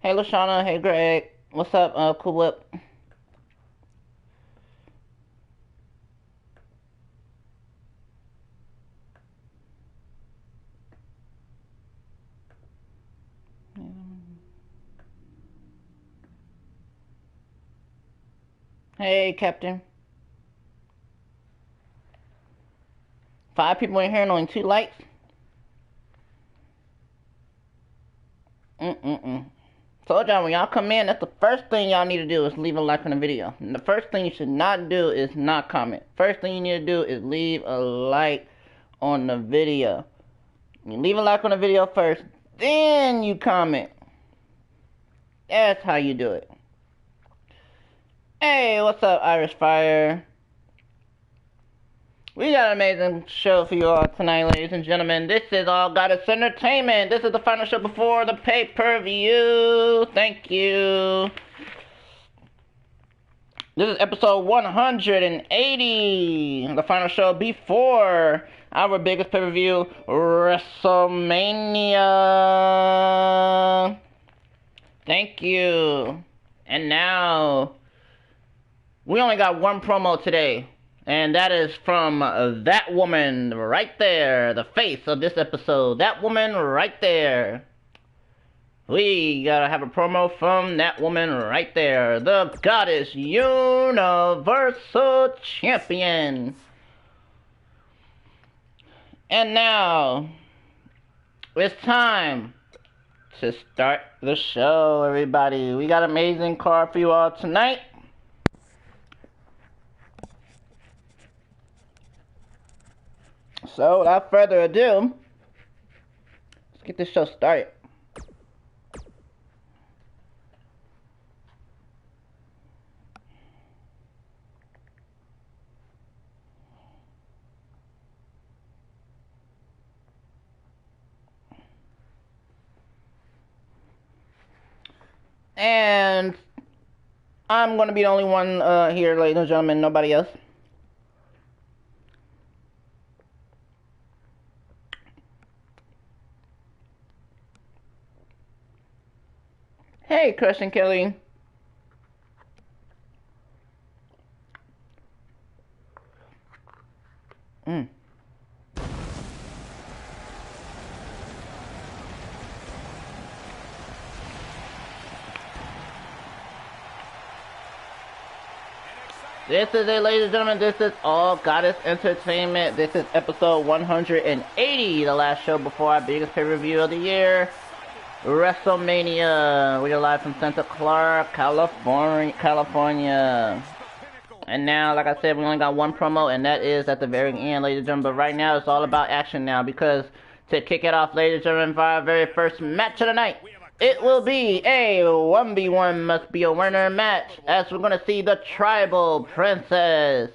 Hey, Lashana. Hey, Greg. What's up, Cool Whip? Hey, Captain. 5 people in here and only 2 likes? Told y'all, when y'all come in, that's the first thing y'all need to do is leave a like on the video. And the first thing you should not do is not comment. First thing you need to do is leave a like on the video. You leave a like on the video first, then you comment. That's how you do it. Hey, what's up, Irish Fire? We got an amazing show for you all tonight, ladies and gentlemen. This is All Goddess Entertainment. This is the final show before the pay-per-view. Thank you. This is episode 180. The final show before our biggest pay-per-view, WrestleMania. Thank you. And now, we only got one promo today. And that is from that woman right there, the face of this episode. That woman right there. We gotta have a promo from that woman right there. The Goddess Universal Champion. And now, it's time to start the show, everybody. We got an amazing card for you all tonight. So, without further ado, let's get this show started. And I'm going to be the only one here, ladies and gentlemen, nobody else. Hey, Christian Kelly. This is it, ladies and gentlemen. This is All Goddess Entertainment. This is episode 180, the last show before our biggest pay-per-view of the year, WrestleMania. We are live from Santa Clara, California. And now, like I said, we only got one promo, and that is at the very end, ladies and gentlemen. But right now, it's all about action now, because to kick it off, ladies and gentlemen, for our very first match of the night, it will be a 1v1 must be a winner match, as we're going to see the Tribal Princess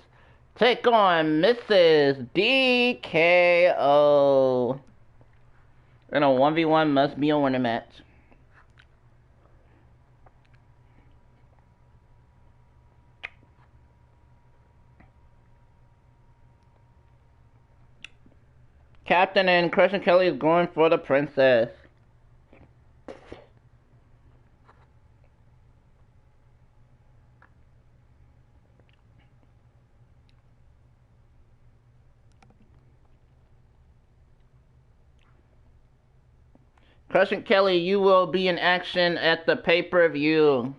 take on Mrs. DKO in a 1v1 must be a winner match. Captain and Christian Kelly is going for the princess. Christian Kelly, you will be in action at the pay-per-view.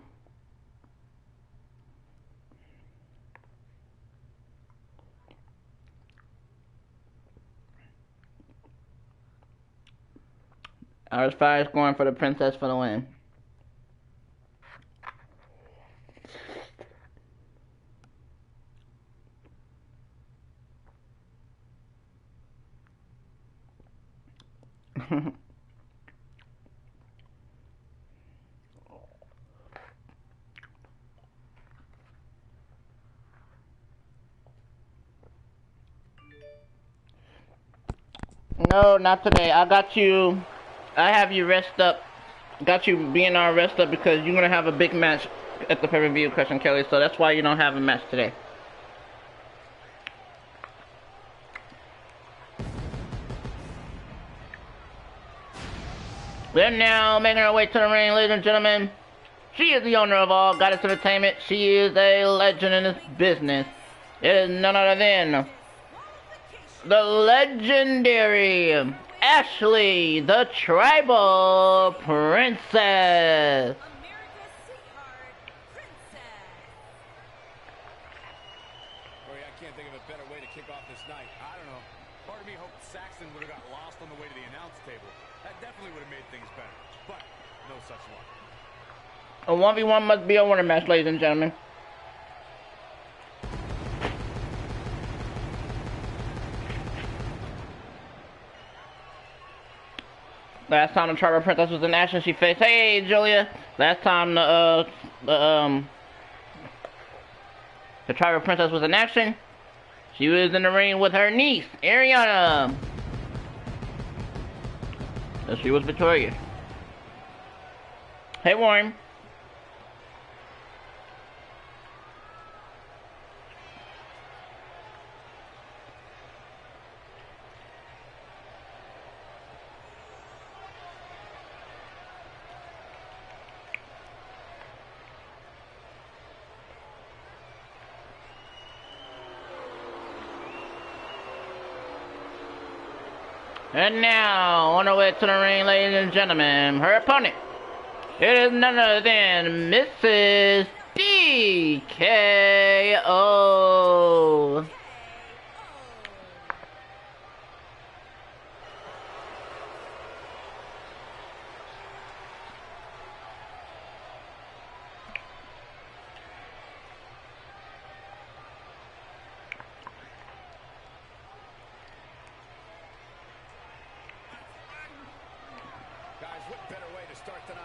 Our Fire is going for the princess for the win. No, not today. I got you. I have you rest up. Got you being our rest up because you're gonna have a big match at the pay-per-view, Christian Kelly. So that's why you don't have a match today. We're now making our way to the ring, ladies and gentlemen. She is the owner of all Goddess Entertainment. She is a legend in this business. It is none other than the legendary Ashley, the Tribal Princess. A 1v1 must be a winner match, ladies and gentlemen. Last time the Tribal Princess was in action, she faced, hey Julia. Last time the Tribal Princess was in action, she was in the ring with her niece, Ariana. So she was victorious. Hey Warren. And now, on her way to the ring, ladies and gentlemen, her opponent, it is none other than Mrs. DKO.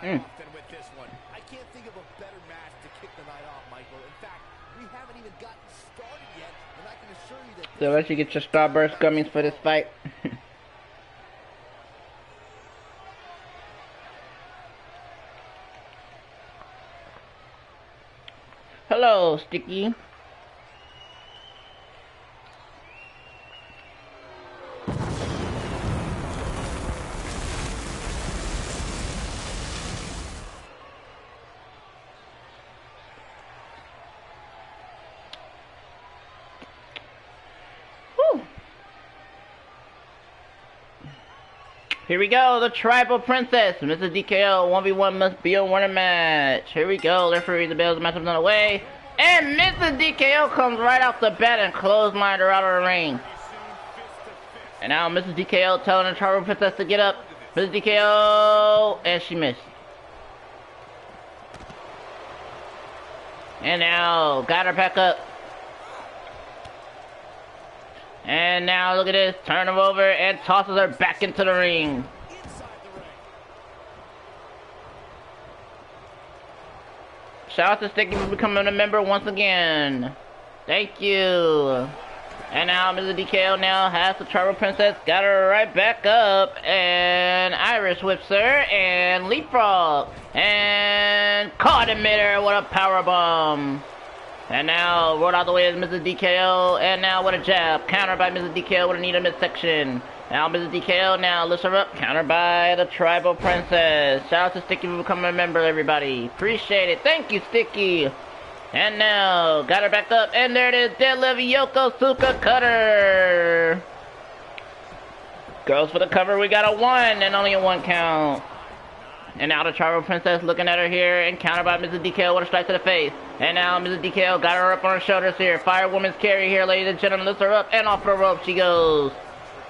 Than with this one. I can't think of a better match to kick the night off, Michael. In fact, we haven't even gotten started yet, and I can assure you that... So let's you get your Starburst gummies for this fight. Hello, Sticky. Here we go, the Tribal Princess, Mrs. DKO, 1v1 must be a winner match. Here we go, referee the bells, the matchup's on the way. And Mrs. DKO comes right off the bat and clotheslined her out of the ring. And now Mrs. DKO telling the Tribal Princess to get up. Mrs. DKO, and she missed. And now, got her back up. And now look at this, turn him over and tosses her back into the ring. Shout out to Sticky for becoming a member once again. Thank you. And now Mrs. DKO now has the Tribal Princess, got her right back up, and Irish whips her, and leapfrog, and caught in midair with a powerbomb. And now, rolled out the way is Mrs. DKO, and now with a jab, countered by Mrs. DKO with a knee to midsection. Now Mrs. DKO now lifts her up, countered by the Tribal Princess. Shout out to Sticky for becoming a member, everybody. Appreciate it. Thank you, Sticky. And now, got her back up, and there it is, deadlift Yokosuka cutter. Girls for the cover, we got a 1, and only a 1 count. And now the Tribal Princess looking at her here, and countered by Mrs. DKO with a strike to the face. And now Mrs. DKO got her up on her shoulders here. Firewoman's carry here, ladies and gentlemen. Lifts her up, and off the rope she goes.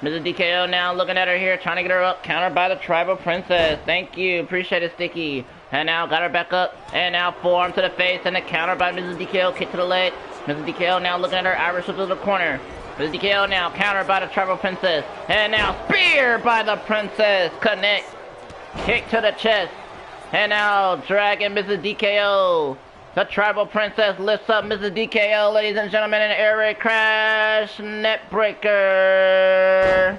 Mrs. DKO now looking at her here, trying to get her up, countered by the Tribal Princess. Thank you, appreciate it, Sticky. And now got her back up, and now forearm to the face, and a counter by Mrs. DKO, kick to the leg. Mrs. DKO now looking at her, Irish whip to the corner. Mrs. DKO now countered by the Tribal Princess. And now spear by the Princess, connect. Kick to the chest. And now dragging Mrs. DKO. The Tribal Princess lifts up Mrs. DKO, ladies and gentlemen, in an air raid crash net breaker.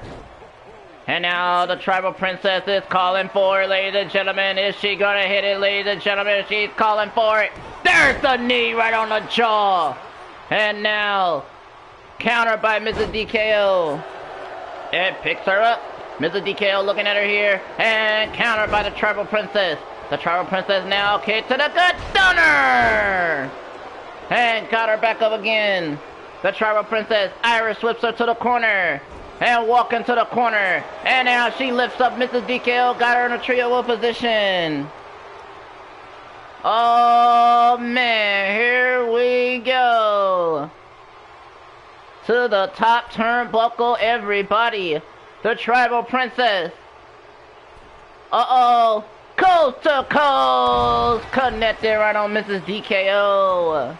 And now the Tribal Princess is calling for it, ladies and gentlemen. Is she gonna hit it, ladies and gentlemen? She's calling for it. There's the knee right on the jaw. And now, countered by Mrs. DKO. It picks her up. Mrs. DKO looking at her here, and countered by the Tribal Princess. The Tribal Princess now kick to the gut, stunner! And got her back up again. The Tribal Princess, Irish whips her to the corner. And walk into the corner. And now she lifts up Mrs. DKO, got her in a trio whip position. Oh man, here we go. To the top turnbuckle, everybody. The Tribal Princess. Uh-oh. Coast to coast. Connected right on Mrs. DKO.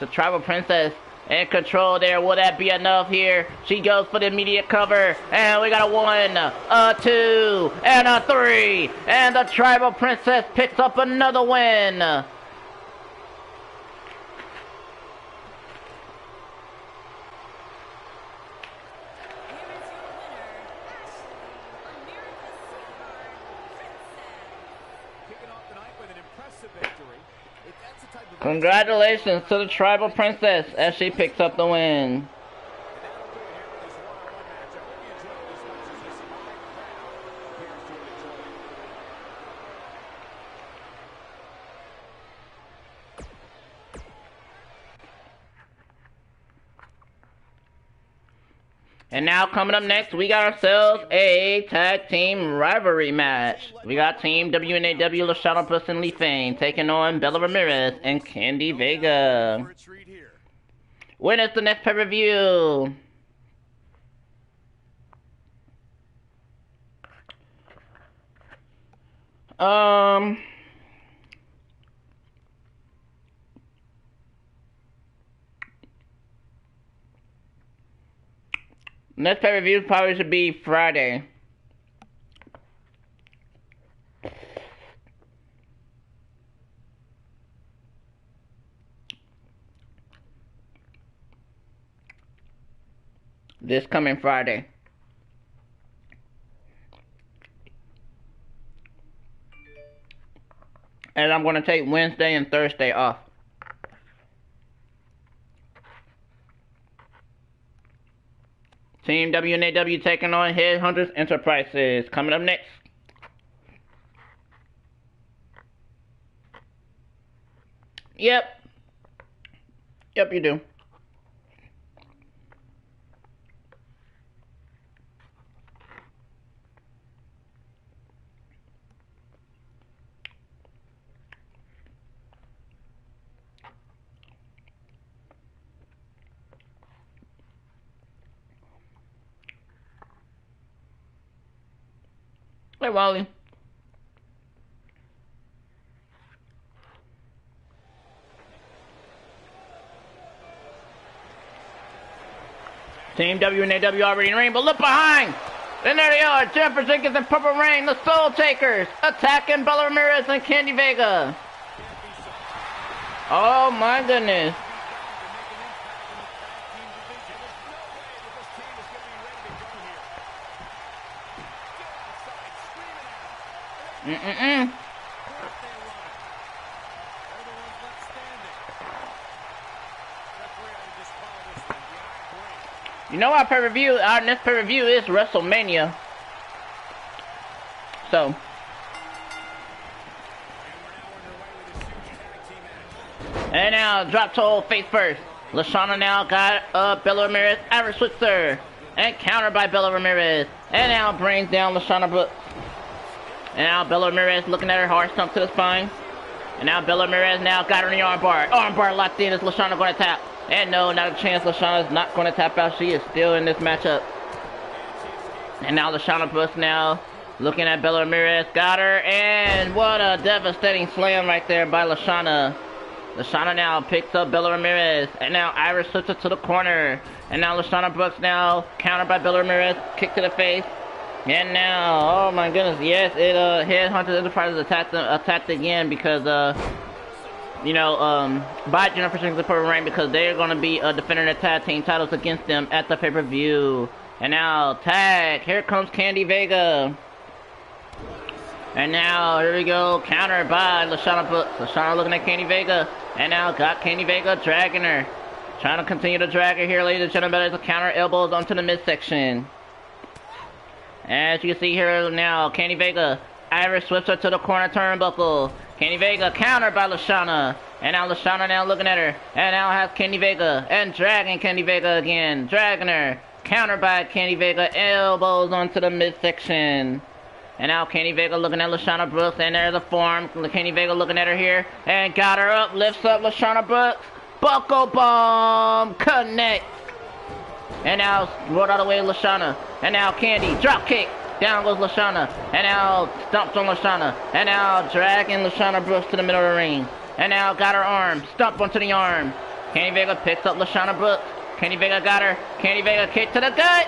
The Tribal Princess in control there. Will that be enough here? She goes for the immediate cover. And we got a 1, a 2, and a 3. And the Tribal Princess picks up another win. Congratulations to the Tribal Princess as she picks up the win. And now coming up next, we got ourselves a tag team rivalry match. We got Team WNAW, LaShawna Brooks and Lee Fane taking on Bella Ramirez and Candy Vega. When is the next pay-per-view? Next pay-per-view probably should be Friday. This coming Friday. And I'm going to take Wednesday and Thursday off. Team WNAW taking on Headhunters Enterprises. Coming up next. Yep, you do. Hey, Wally. Team WNAW already in the ring, but look behind! And there they are, Jennifer Jenkins and Purple Rain, the Soul Takers, attacking Bella Ramirez and Candy Vega. Oh my goodness. You know our pay-per-view, our next pay-per-view is WrestleMania. So. And now, drop toe face first. LaShawna now got Bella Ramirez, Irish Switzer. And countered by Bella Ramirez. And now brings down LaShawna Brooks. And now Bella Ramirez looking at her hard stump to the spine. And now Bella Ramirez now got her in the armbar. Armbar locked in. Is LaShawna going to tap? And no, not a chance. LaShawna's not going to tap out. She is still in this matchup. And now LaShawna Brooks now looking at Bella Ramirez. Got her. And what a devastating slam right there by LaShawna. LaShawna now picks up Bella Ramirez. And now Irish slips her to the corner. And now LaShawna Brooks now countered by Bella Ramirez. Kick to the face. And now, oh my goodness, yes, Headhunters Enterprises attacked again because, by Jennifer Jenkins and Purple Rain because they're going to be defending their tag team titles against them at the pay-per-view. And now, tag, here comes Candy Vega. And now, here we go, counter by LaShawna Brooks. LaShawna looking at Candy Vega. And now, got Candy Vega dragging her. Trying to continue to drag her here, ladies and gentlemen. There's a counter elbows onto the midsection. As you can see here now, Kenny Vega, Irish whips her to the corner turnbuckle. Kenny Vega countered by LaShawna. And now LaShawna now looking at her. And now has Kenny Vega. And dragging Kenny Vega again. Dragging her. Countered by Kenny Vega. Elbows onto the midsection. And now Kenny Vega looking at LaShawna Brooks. And there's a form. Kenny Vega looking at her here. And got her up. Lifts up LaShawna Brooks. Buckle bomb. Connect. And now rolled out of the way LaShawna. And now Candy. Drop kick. Down goes LaShawna. And now stumps on LaShawna. And now dragging LaShawna Brooks to the middle of the ring. And now got her arm. Stump onto the arm. Kenny Vega picks up LaShawna Brooks. Kenny Vega got her. Kenny Vega kick to the gut.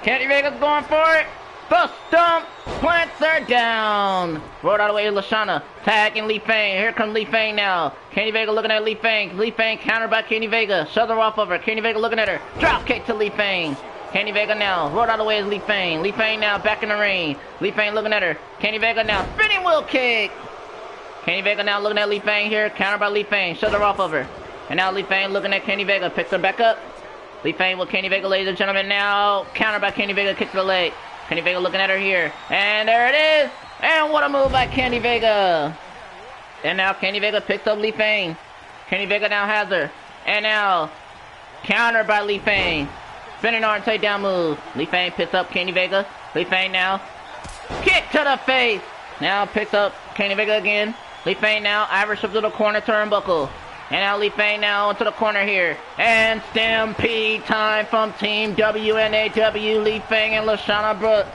Kenny Vega's going for it. The stump plants her down. Rolled out of the way LaShawna. Tagging Lee Fang. Here comes Lee Fang now. Kenny Vega looking at Lee Fang. Lee Fang countered by Kenny Vega. Shoves her off of her. Kenny Vega looking at her. Drop kick to Lee Fang. Kenny Vega now. Rolled out of the way is Lee Fang. Lee Fang now back in the ring. Lee Fang looking at her. Kenny Vega now. Spinning wheel kick. Kenny Vega now looking at Lee Fang here. Countered by Lee Fang. Shoves her off of her. And now Lee Fang looking at Kenny Vega. Picks her back up. Lee Fang with Kenny Vega, ladies and gentlemen. Now countered by Kenny Vega. Kick to the leg. Kenny Vega looking at her here. And there it is. And what a move by Kenny Vega. And now Kenny Vega picks up Lee Fang. Kenny Vega now has her. And now countered by Lee Fang. Spinning arm takedown move. Lee Fang picks up Kenny Vega. Lee Fang now. Kick to the face. Now picks up Kenny Vega again. Lee Fang now. Irish up to the corner turnbuckle. And now Lee Fang now into the corner here. And Stampede time from Team WNAW. Lee Fang and LaShawna Brooks.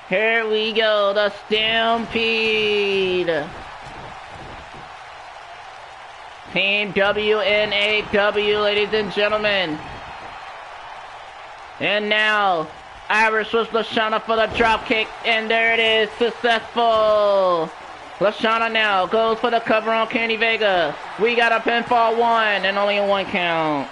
Here we go. The Stampede. Team WNAW, ladies and gentlemen. And now, Irish with LaShawna for the drop kick, and there it is, successful. LaShawna now goes for the cover on Kenny Vega. We got a pinfall 1 and only a 1 count.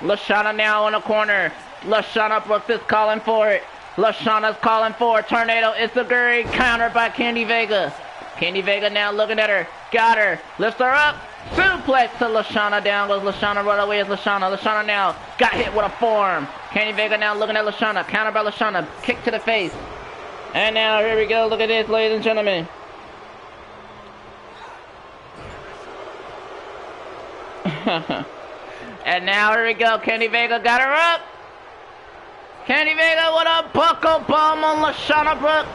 LaShawna now in the corner. LaShawna Brooks is calling for it. LaShawna's calling for it. Tornado Issaguri countered by Kenny Vega. Kenny Vega now looking at her. Got her. Lifts her up. Suplex to LaShawna. Down goes LaShawna. Right away is LaShawna. LaShawna now got hit with a forearm. Kenny Vega now looking at LaShawna. Counter by LaShawna. Kick to the face. And now here we go. Look at this, ladies and gentlemen. And now here we go. Kenny Vega got her up. Kenny Vega with a buckle bomb on LaShawna Brooks.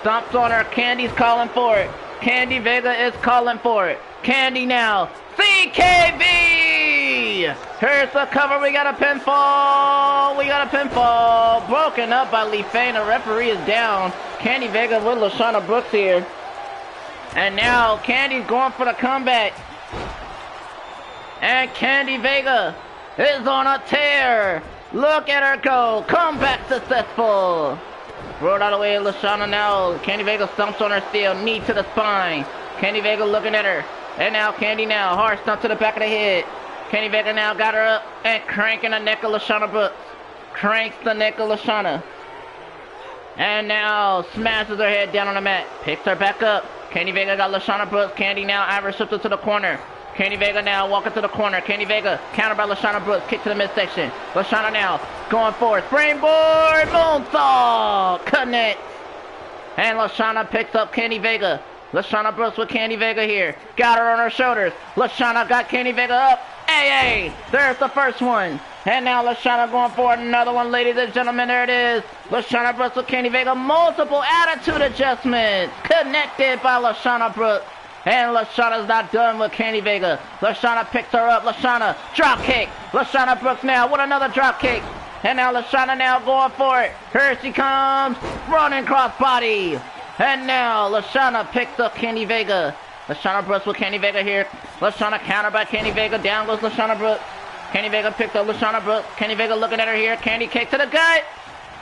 Stomps on her. Candy's calling for it. Candy Vega is calling for it. Candy now. CKB! Here's the cover. We got a pinfall. We got a pinfall. Broken up by Lee Fang. The referee is down. Candy Vega with LaShawna Brooks here. And now Candy's going for the comeback. And Candy Vega is on a tear. Look at her go. Comeback successful. Rolled out of the way of LaShawna now. Candy Vega stumps on her still. Knee to the spine. Candy Vega looking at her. And now Candy now. Hard stump to the back of the head. Kenny Vega now got her up and cranking the neck of LaShawna Brooks. Cranks the neck of LaShawna. And now smashes her head down on the mat. Picks her back up. Kenny Vega got LaShawna Brooks. Candy now Irish shifts her to the corner. Kenny Vega now walking to the corner. Kenny Vega countered by LaShawna Brooks. Kick to the midsection. LaShawna now going forward. Springboard moonsault. Connect. And LaShawna picks up Kenny Vega. LaShawna Brooks with Kenny Vega here. Got her on her shoulders. LaShawna got Kenny Vega up. Hey, there's the first one. And now LaShawna going for another one, ladies and gentlemen. There it is. LaShawna Brooks with Kenny Vega. Multiple attitude adjustments. Connected by LaShawna Brooks. And LaShawna's not done with Kenny Vega. LaShawna picks her up. LaShawna drop kick. LaShawna Brooks now with another drop kick. And now LaShawna now going for it. Here she comes. Running cross body. And now LaShawna picks up Kenny Vega. LaShawna Brooks with Kenny Vega here. LaShawna countered by Kenny Vega. Down goes LaShawna Brooks. Kenny Vega picks up LaShawna Brooks. Kenny Vega looking at her here. Candy kick to the gut.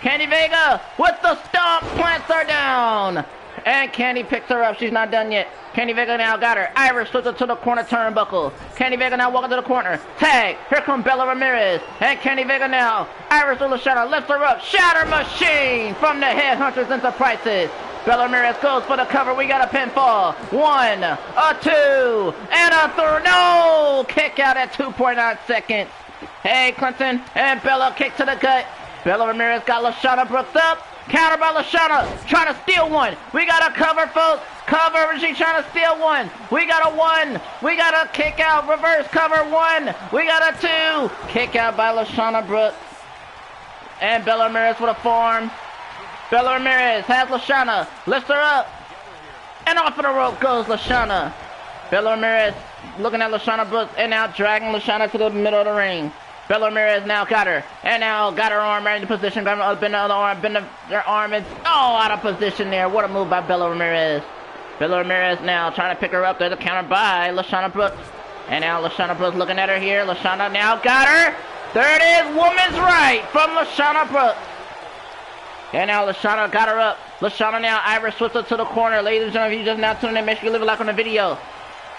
Kenny Vega with the stomp plants her down. And Candy picks her up. She's not done yet. Kenny Vega now got her. Irish flips her to the corner turnbuckle. Kenny Vega now walking to the corner. Tag. Here comes Bella Ramirez. And Kenny Vega now. Irish with LaShawna lifts her up. Shatter Machine from the Headhunters Enterprises. Bella Ramirez goes for the cover. We got a pinfall. 1, a 2, and a 3. No! Kick out at 2.9 seconds. Hey, Clinton and Bella kick to the gut. Bella Ramirez got LaShawna Brooks up. Counter by LaShawna, trying to steal one. We got a cover, folks. Cover, she's trying to steal one. We got a one. We got a kick out, reverse cover one. We got a two. Kick out by LaShawna Brooks. And Bella Ramirez with a forearm. Bella Ramirez has LaShawna, lifts her up. And off of the rope goes LaShawna. Bella Ramirez looking at LaShawna Brooks and now dragging LaShawna to the middle of the ring. Bella Ramirez now got her, and now got her arm right into position, bend the other arm, bend her arm, and out of position there. What a move by Bella Ramirez. Bella Ramirez now trying to pick her up. There's a counter by LaShawna Brooks. And now LaShawna Brooks looking at her here. LaShawna now got her. There it is, woman's right from LaShawna Brooks. And now LaShawna got her up. LaShawna now Irish switch her to the corner. Ladies and gentlemen, if you just now tuning in, make sure you leave a like on the video.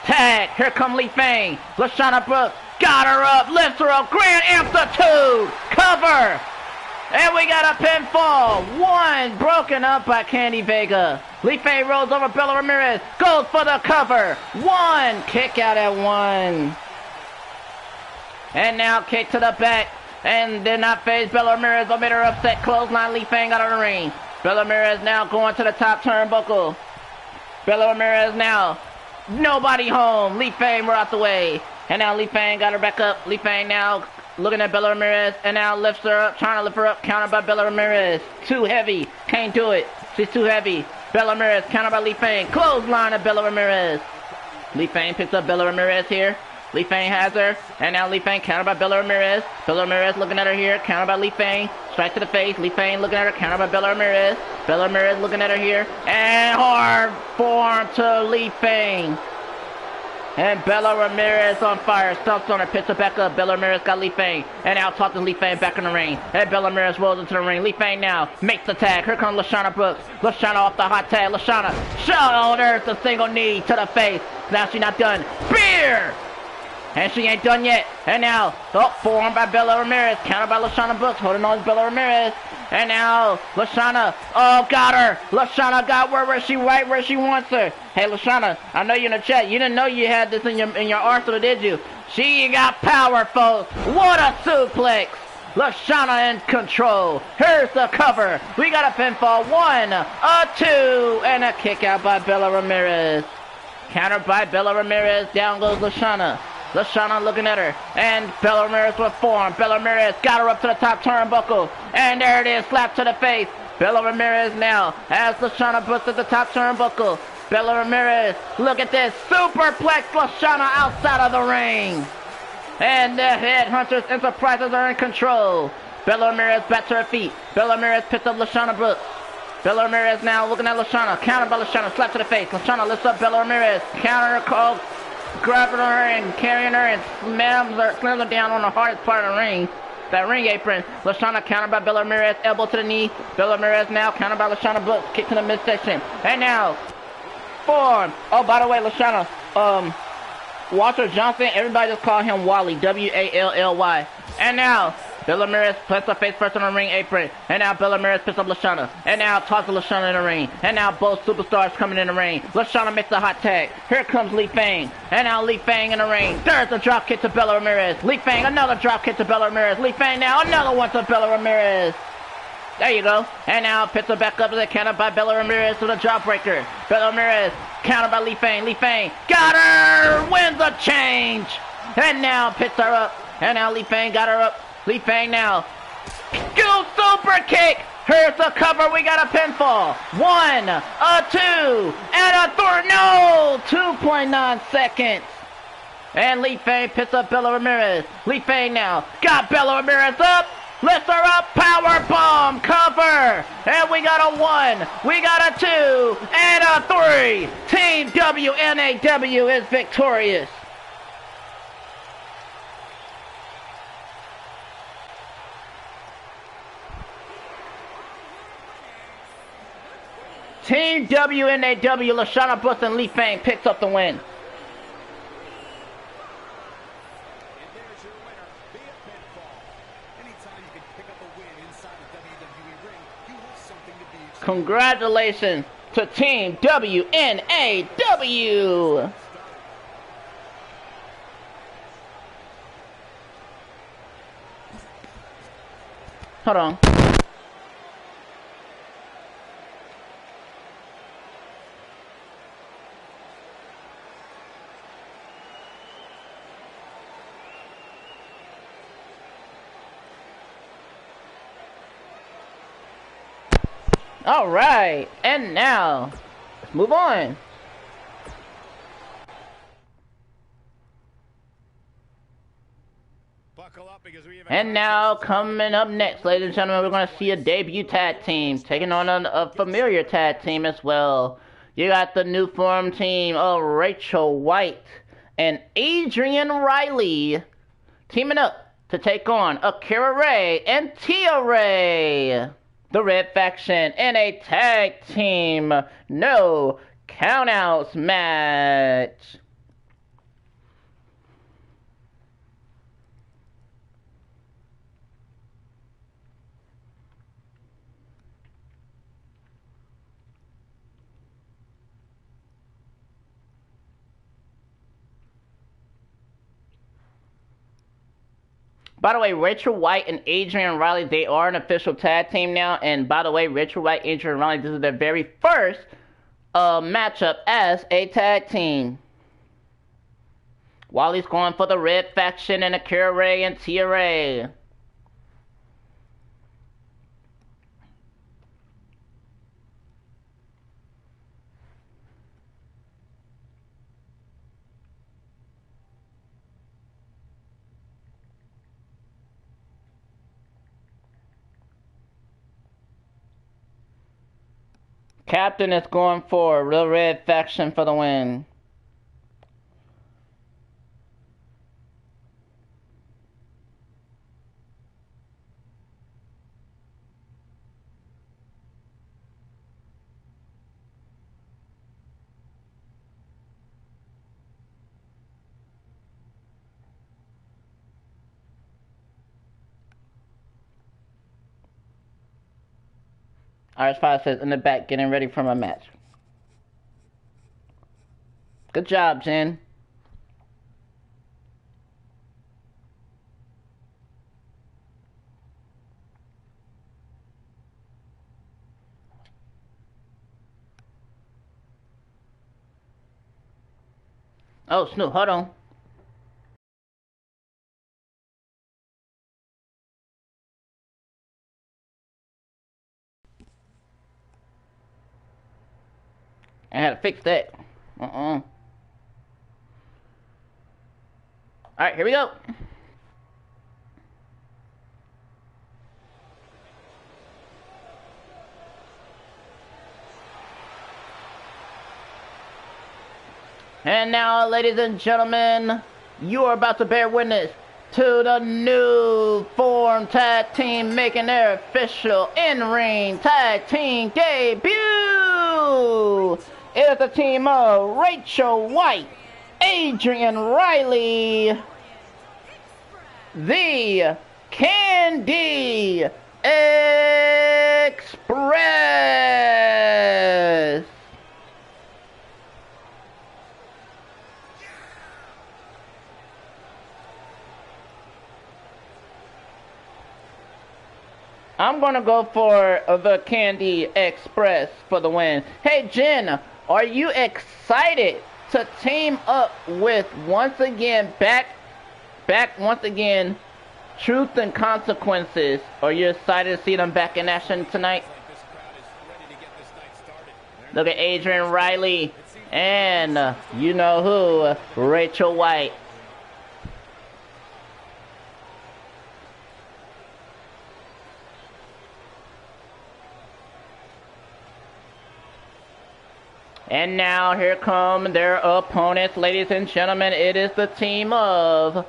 Tag, here come Li Fang. LaShawna Brooks got her up, lifts her up, grand amplitude, cover. And we got a pinfall. One broken up by Candy Vega. Li Fang rolls over Bella Ramirez, goes for the cover. One, kick out at one. And now kick to the back. And did not phase Bella Ramirez, but made her upset. Clothesline, Li Fang out of the ring. Bella Ramirez now going to the top turnbuckle. Bella Ramirez now. Nobody home. Li Fang, we're out the way. And now Li Fang got her back up. Li Fang now looking at Bella Ramirez and now lifts her up, trying to lift her up. Countered by Bella Ramirez. Too heavy. Can't do it. She's too heavy. Bella Ramirez countered by Li Fang. Clothesline of Bella Ramirez. Li Fang picks up Bella Ramirez here. Li Fang has her. And now Li Fang countered by Bella Ramirez. Bella Ramirez looking at her here. Countered by Li Fang. Strike to the face. Li Fang looking at her. Countered by Bella Ramirez. Bella Ramirez looking at her here. And hard forearm to Li Fang. And Bella Ramirez on fire. Stumps on her. Picks her back up. Bella Ramirez got Li Fang. And now tosses Li Fang back in the ring. And Bella Ramirez rolls into the ring. Li Fang now makes the tag. Here comes LaShawna Brooks. LaShawna off the hot tag. LaShawna shoulders the single knee to the face. Now she's not done. Spear! And she ain't done yet. And now, forearm by Bella Ramirez. Countered by LaShawna Brooks. Holding on to Bella Ramirez. And now, LaShawna, got her. LaShawna got her right where she wants her. Hey, LaShawna, I know you're in the chat. You didn't know you had this in your arsenal, did you? She got power, folks. What a suplex. LaShawna in control. Here's the cover. We got a pinfall. One, a two, and a kick out by Bella Ramirez. Countered by Bella Ramirez. Down goes LaShawna. LaShawna looking at her, and Bella Ramirez with form. Bella Ramirez got her up to the top turnbuckle, and there it is, slap to the face. Bella Ramirez now has LaShawna Brooks at the top turnbuckle. Bella Ramirez, look at this, superplex LaShawna outside of the ring. And the Headhunters Enterprises are in control. Bella Ramirez back to her feet. Bella Ramirez picks up LaShawna Brooks. Bella Ramirez now looking at LaShawna, countered by LaShawna, slap to the face. LaShawna lifts up Bella Ramirez, counter call. Grabbing her and carrying her and slams her down on the hardest part of the ring. That ring apron. LaShawna countered by Bella Ramirez. Elbow to the knee. Bella Ramirez now countered by LaShawna Brooks. Kick to the midsection. And now, form. Oh, by the way, LaShawna, Walter Johnson, everybody just call him Wally. W-A-L-L-Y. And now, Bella Ramirez puts her face first on the ring apron. And now Bella Ramirez picks up LaShawna. And now tosses LaShawna in the ring. And now both superstars coming in the ring. LaShawna makes a hot tag. Here comes Li Fang. And now Li Fang in the ring. There's a drop kick to Bella Ramirez. Li Fang, another drop kick to Bella Ramirez. Li Fang now, another one to Bella Ramirez. There you go. And now picks her back up to the counter by Bella Ramirez to the jawbreaker. Bella Ramirez countered by Li Fang. Li Fang got her. Wins the change. And now picks her up. And now Li Fang got her up. Li Fang now. Scoop super kick. Here's the cover. We got a pinfall. One, a two, and a three. No! 2.9 seconds. And Li Fang picks up Bella Ramirez. Li Fang now got Bella Ramirez up. Lifts her up. Power bomb. Cover. And we got a one. We got a two. And a three. Team WNAW is victorious. Team WNAW, LaShawna Brooks and Li Fang picks up the win. Congratulations to Team WNAW. Hold on. All right, and now let's move on. And now, coming up next, ladies and gentlemen, we're going to see a debut tag team taking on a familiar tag team as well. You got the new form team of Rachel White and Adrian Riley teaming up to take on Akira Ray and Tia Ray. The Red Faction in a tag team no countouts match. By the way, Rachel White and Adrian Riley, they are an official tag team now. And by the way, Rachel White, Adrian Riley, this is their very first matchup as a tag team. Wally's going for the Red Faction and Akira Ray and Tia Ray. Captain is going for the Red Faction for the win. RS5 says in the back, getting ready for my match. Good job, Jen. Oh, Snoop, hold on. I had to fix that. Alright, here we go. And now, ladies and gentlemen, you are about to bear witness to the new form tag team making their official in-ring tag team debut. It is the team of Rachel White, Adrian Riley, the Candy Express. I'm gonna go for the Candy Express for the win. Hey Jen, are you excited to team up with once again Truth and Consequences? Are you excited to see them back in action tonight? Look at Adrian Riley and you know who, Rachel White. And now here come their opponents, ladies and gentlemen. It is the team of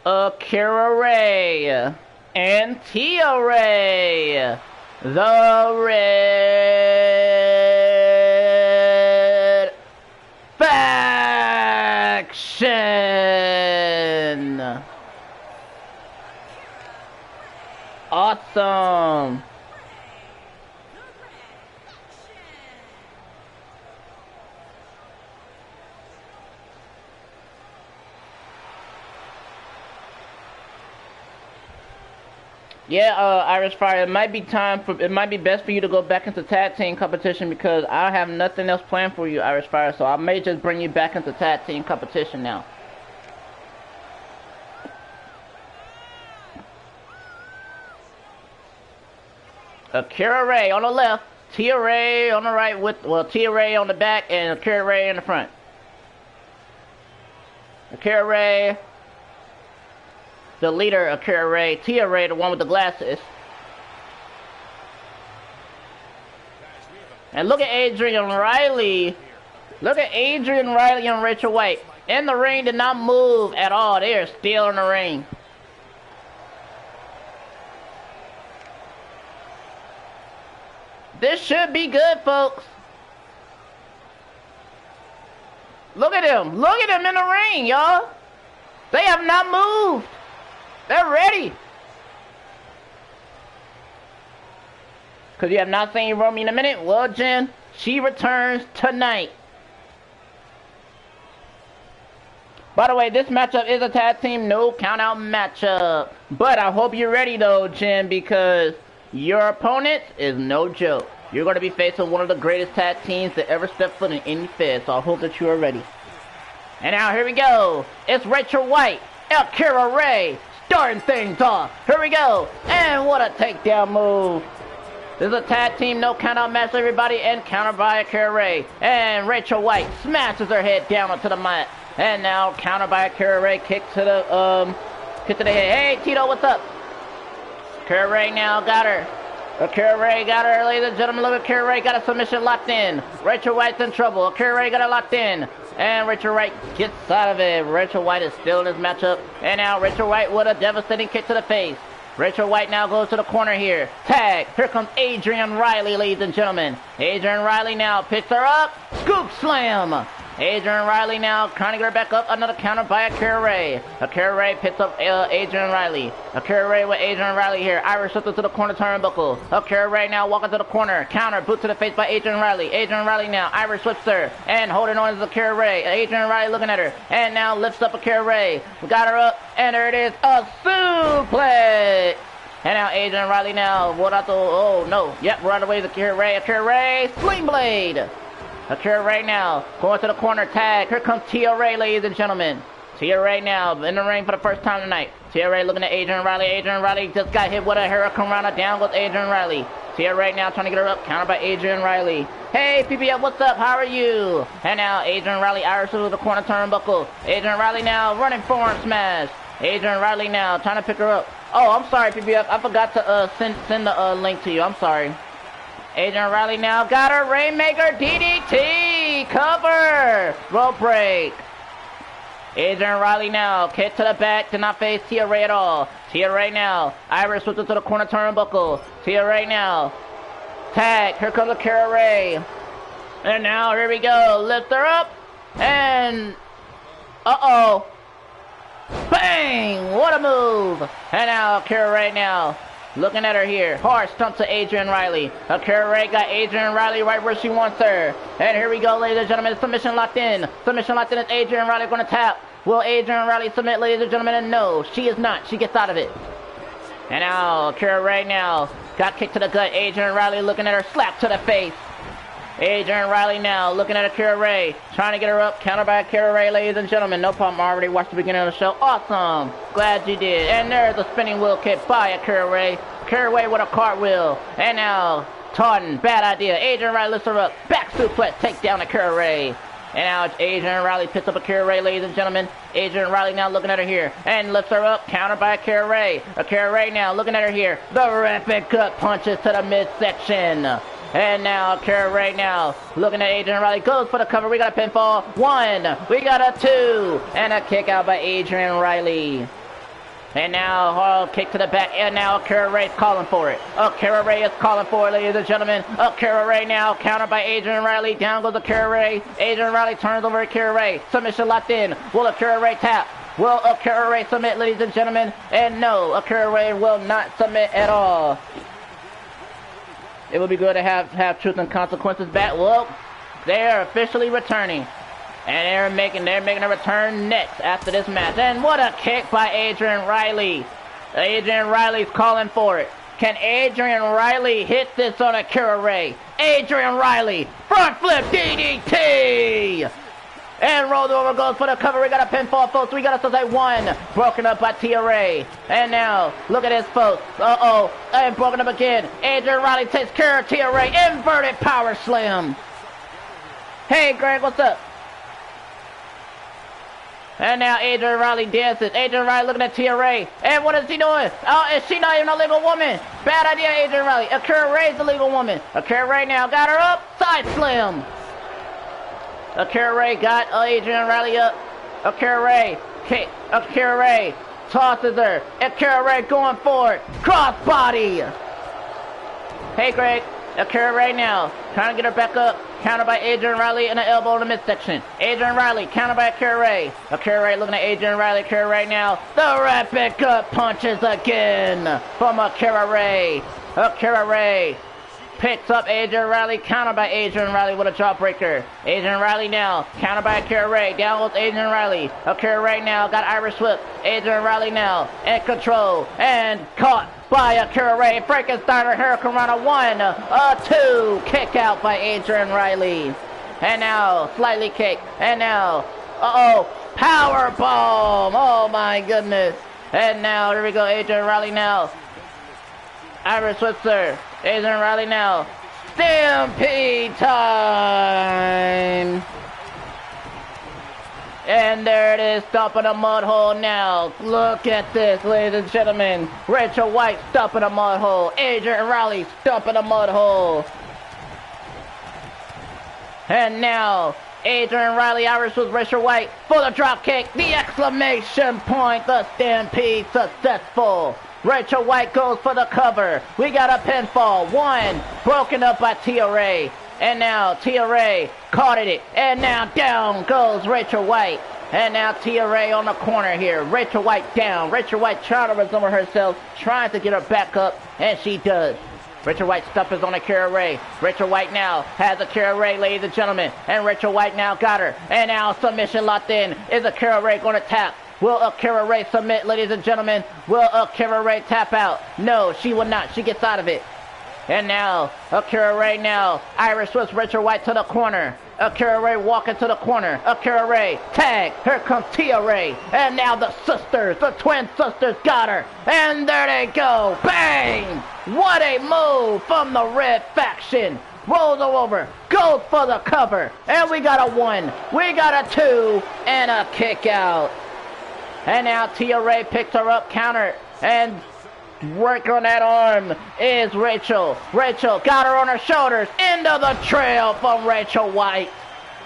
Akira Ray and Tia Ray, the Red Faction. Awesome. Yeah, Irish Fire, it might be best for you to go back into tag team competition because I have nothing else planned for you, Irish Fire, so I may just bring you back into tag team competition now. Akira Ray on the left, Tia Ray on the right Tia Ray on the back and Akira Ray in the front. Akira Ray, the leader, Akira Ray, Tia Ray, the one with the glasses. And look at Adrian Riley. Look at Adrian Riley and Rachel White. In the ring, did not move at all. They are still in the ring. This should be good, folks. Look at him. Look at him in the ring, y'all. They have not moved. They're ready. Because you have not seen Romy in a minute. Well, Jen, she returns tonight. By the way, this matchup is a tag team no count-out matchup. But I hope you're ready, though, Jen, because your opponent is no joke. You're going to be facing one of the greatest tag teams that ever stepped foot in any fed, so I hope that you are ready. And now, here we go. It's Rachel White, Akira Ray, starting things off. Here we go. And what a takedown move. This is a tag team no count-out match, everybody, and countered by Akira Ray. And Rachel White smashes her head down onto the mat. And now countered by Akira Ray, kick to the head. Hey, Tito, what's up? Akira Ray now got her. Akira Ray got her, ladies and gentlemen. Look, Akira Ray got a submission locked in. Rachel White's in trouble. Akira Ray got it locked in. And Rachel White gets out of it. Rachel White is still in this matchup. And now Rachel White with a devastating kick to the face. Rachel White now goes to the corner here. Tag. Here comes Adrian Riley, ladies and gentlemen. Adrian Riley now picks her up. Scoop slam. Adrian Riley now trying to get her back up. Another counter by Akira Ray. Akira Ray picks up Adrian Riley. Akira Ray with Adrian Riley here. Irish shifter to the corner turnbuckle. Akira Ray now walking to the corner. Counter, boot to the face by Adrian Riley. Adrian Riley now. Irish whips her. And holding on is Akira Ray. Adrian Riley looking at her. And now lifts up Akira Ray. We got her up. And there it is. A suplex. And now Adrian Riley now. What I thought? Oh no. Yep, right away Akira Ray. Akira Ray. Sling blade. Akira Ray now, going to the corner, tag. Here comes Tia Ray, ladies and gentlemen. Tia Ray now, in the ring for the first time tonight. Tia Ray looking at Adrian Riley. Adrian Riley just got hit with a Hurricane Rana. Down goes Adrian Riley. Tia Ray now trying to get her up, countered by Adrian Riley. Hey, PPF, what's up? How are you? And now Adrian Riley, Irish to the corner turnbuckle. Adrian Riley now, running forearm smash. Adrian Riley now, trying to pick her up. Oh, I'm sorry, PPF. I forgot to send the link to you. I'm sorry. Adrian Riley now got her Rainmaker DDT cover rope break. Adrian Riley now kick to the back, did not face Tia Ray at all. Tia Ray now Irish switches to the corner turnbuckle. Tia Ray now tag. Here comes Akira Ray. And now here we go. Lift her up and bang! What a move! And now Akira Ray now. Looking at her here. Hard stump to Adrian Riley. Akira Ray got Adrian Riley right where she wants her. And here we go, ladies and gentlemen. Submission locked in. Submission locked in as Adrian Riley going to tap. Will Adrian Riley submit, ladies and gentlemen? And no, she is not. She gets out of it. And now Akira Ray now got kicked to the gut. Adrian Riley looking at her. Slap to the face. Adrian Riley now looking at Akira Ray. Trying to get her up. Counter by Akira Ray, ladies and gentlemen. No problem. I already watched the beginning of the show. Awesome. Glad you did. And there's a spinning wheel kick by Akira Ray. Akira Ray with a cartwheel. And now Taunton. Bad idea. Adrian Riley lifts her up. Back suplex. Take down Akira Ray. And now it's Adrian Riley picks up Akira Ray, ladies and gentlemen. Adrian Riley now looking at her here. And lifts her up. Counter by Akira Ray. Akira Ray now looking at her here. The rapid gut punches to the midsection. And now Akira Ray now looking at Adrian Riley. Goes for the cover. We got a pinfall. 1. We got a 2. And a kick out by Adrian Riley. And now kick to the back. And now Akira Ray is calling for it. Akira Ray is calling for it, ladies and gentlemen. Akira Ray now countered by Adrian Riley. Down goes Akira Ray. Adrian Riley turns over Akira Ray. Submission locked in. Will Akira Ray tap? Will Akira Ray submit, ladies and gentlemen? And no, Akira Ray will not submit at all. It would be good to have Truth and Consequences back. Well, they are officially returning. And they're making a return next after this match. And what a kick by Adrian Riley. Adrian Riley's calling for it. Can Adrian Riley hit this on Akira Ray? Adrian Riley, front flip DDT! And rolled over, goes for the cover. We got a pinfall, folks. We got a Sunday 1. Broken up by Tia Ray. And now, look at this, folks. Uh-oh. And broken up again. Adrian Riley takes care of Tia Ray. Inverted power slam. Hey, Greg, what's up? And now Adrian Riley dances. Adrian Riley looking at Tia Ray. And what is he doing? Oh, is she not even a legal woman? Bad idea, Adrian Riley. Akira Ray's a legal woman. Akira Ray now got her up. Side slam. Akira Ray got Adrian Riley up. Akira Ray. Akira Ray tosses her. Akira Ray going for it. Crossbody. Hey, Greg. Akira Ray now. Trying to get her back up. Countered by Adrian Riley and an elbow in the midsection. Adrian Riley countered by Akira Ray. Akira Ray looking at Adrian Riley. Akira Ray now. The rapid gut punches again from Akira Ray. Akira Ray picks up Adrian Riley, countered by Adrian Riley with a jawbreaker. Adrian Riley now, countered by Akira Ray. Down with Adrian Riley. Akira Ray now got Irish whip. Adrian Riley now in control and caught by Akira Ray. Frankensteiner Hurricane Rana 1, 2. Kick out by Adrian Riley. And now, slightly kick. And now, power bomb. Oh my goodness. And now, here we go, Adrian Riley now. Irish Switzer. Adrian Riley now. Stampede time. And there it is, stomping a mud hole now. Look at this, ladies and gentlemen. Rachel White stomping a mud hole. Adrian Riley stomping a mud hole. And now, Adrian Riley, Irish with Rachel White for the drop kick. The exclamation point. The stampede successful. Rachel White goes for the cover. We got a pinfall. 1 broken up by Tia Ray. And now Tia Ray caught it. And now down goes Rachel White. And now Tia Ray on the corner here. Rachel White down. Rachel White trying to resume herself. Trying to get her back up. And she does. Rachel White stuffers on Akira Ray. Rachel White now has Akira Ray, ladies and gentlemen. And Rachel White now got her. And now submission locked in. Is Akira Ray going to tap? Will Akira Ray submit, ladies and gentlemen? Will Akira Ray tap out? No, she will not. She gets out of it. And now, Akira Ray now. Irish Swiss, Rachel White to the corner. Akira Ray walking to the corner. Akira Ray, tag. Here comes Tia Ray. And now the sisters, the twin sisters got her. And there they go. Bang! What a move from the red faction. Rolls her over, goes for the cover. And we got a 1. We got a 2. And a kick out. And now Tia Ray picks her up, counter, and work on that arm is Rachel. Rachel got her on her shoulders, into the trail from Rachel White.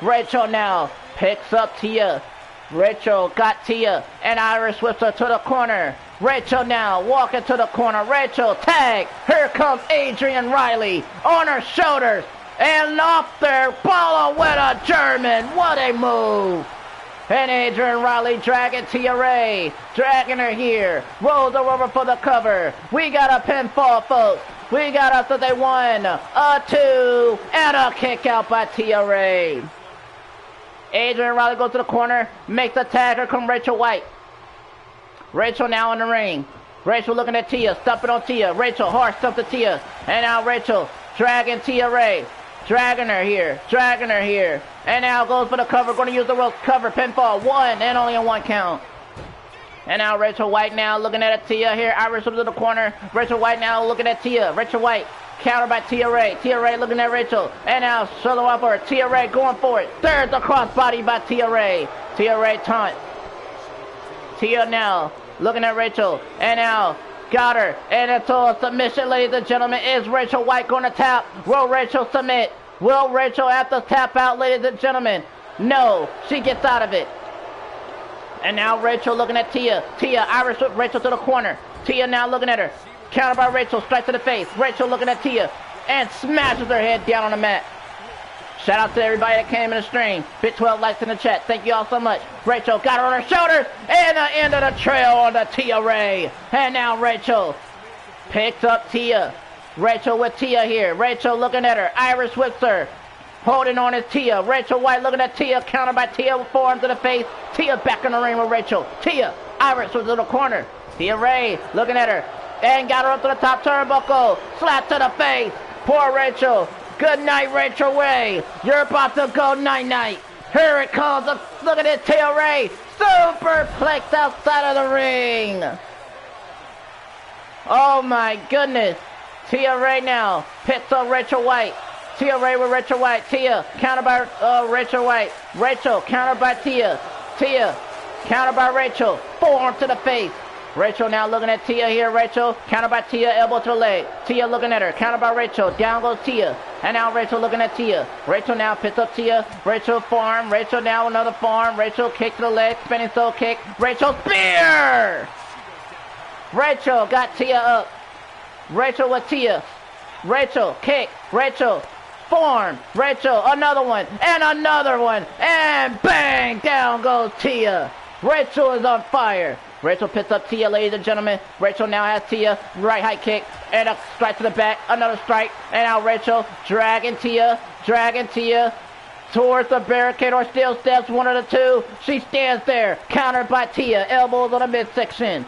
Rachel now picks up Tia. Rachel got Tia, and Irish whips her to the corner. Rachel now walking to the corner. Rachel tag. Here comes Adrian Riley on her shoulders, and off there, Paula with a German. What a move. And Adrian Riley dragging Tia Ray. Dragging her here. Rolls her over for the cover. We got a pinfall, folks. We got us that they won. A 2. And a kick out by Tia Ray. Adrian Riley goes to the corner. Makes a tag. Here comes Rachel White. Rachel now in the ring. Rachel looking at Tia. Stumping on Tia. Rachel hard stump to Tia. And now Rachel dragging Tia Ray. Dragging her here. Dragging her here. And now goes for the cover. Going to use the rope cover. Pinfall. 1 and only a 1 count. And now Rachel White now looking at Tia here. Irish up to the corner. Rachel White now looking at Tia. Rachel White countered by Tia Ray. Tia Ray looking at Rachel. And now solo up for her. Tia Ray going for it. Third the crossbody by Tia Ray. Tia Ray taunt. Tia now looking at Rachel. And now got her. And it's a submission, ladies and gentlemen. Is Rachel White going to tap? Will Rachel submit? Will Rachel have to tap out, ladies and gentlemen? No. She gets out of it. And now Rachel looking at Tia. Tia, Irish with Rachel to the corner. Tia now looking at her. Counter by Rachel, straight to the face. Rachel looking at Tia. And smashes her head down on the mat. Shout out to everybody that came in the stream. Fit 12 likes in the chat. Thank you all so much. Rachel got her on her shoulders. And the end of the trail on the Tia Ray. And now Rachel picks up Tia. Rachel with Tia here. Rachel looking at her. Irish whips her. Holding on is Tia. Rachel White looking at Tia. Countered by Tia with forearm to the face. Tia back in the ring with Rachel. Tia. Irish was in the corner. Tia Ray looking at her. And got her up to the top turnbuckle. Slap to the face. Poor Rachel. Good night, Rachel Ray. You're about to go night-night. Here it comes. Look at this, Tia Ray. Superplex outside of the ring. Oh my goodness. Tia Ray now pits on Rachel White. Tia Ray with Rachel White. Tia countered by Rachel White. Rachel countered by Tia. Tia countered by Rachel. Forearm to the face. Rachel now looking at Tia here. Rachel countered by Tia. Elbow to the leg. Tia looking at her. Countered by Rachel. Down goes Tia. And now Rachel looking at Tia. Rachel now picks up Tia. Rachel forearm. Rachel now another forearm. Rachel kick to the leg. Spinning soul kick. Rachel spear. Rachel got Tia up. Rachel with Tia. Rachel kick. Rachel forearm. Rachel another one. And another one. And bang. Down goes Tia. Rachel is on fire. Rachel picks up Tia, ladies and gentlemen. Rachel now has Tia. Right high kick. And a strike to the back. Another strike. And now Rachel dragging Tia. Dragging Tia towards the barricade or steel steps. One of the two. She stands there. Countered by Tia. Elbows on the midsection.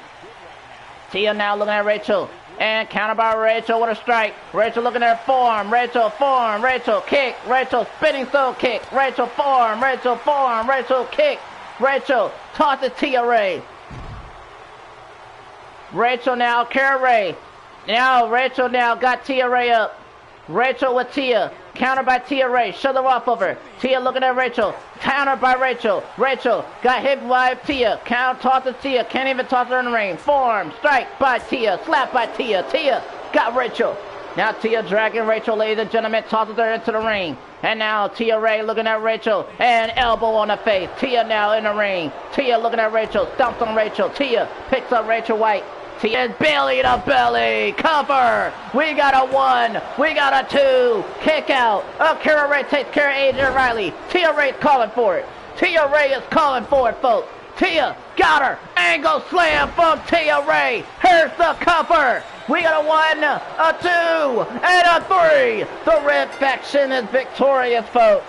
Tia now looking at Rachel. And countered by Rachel with a strike. Rachel looking at her forearm. Rachel forearm. Rachel kick. Rachel spinning soul kick. Rachel forearm. Rachel forearm. Rachel kick. Rachel tosses Tia Ray. Rachel now, Kara Ray. Now Rachel now got Tia Ray up. Rachel with Tia. Countered by Tia Ray. Shove her off of her. Tia looking at Rachel. Countered by Rachel. Rachel got hit by Tia. Count tosses Tia. Can't even toss her in the ring. Forearm. Strike by Tia. Slap by Tia. Tia got Rachel. Now Tia dragging Rachel, ladies and gentlemen, tosses her into the ring. And now Tia Ray looking at Rachel. And elbow on the face. Tia now in the ring. Tia looking at Rachel. Stomps on Rachel. Tia picks up Rachel White. Tia's belly to belly. Cover. We got a 1. We got a 2. Kick out. Kara Ray takes care of AJ Riley. Tia Ray's calling for it. Tia Ray is calling for it, folks. Tia got her. Angle slam from Tia Ray. Here's the cover. We got a 1, a 2, and a 3. The red faction is victorious, folks.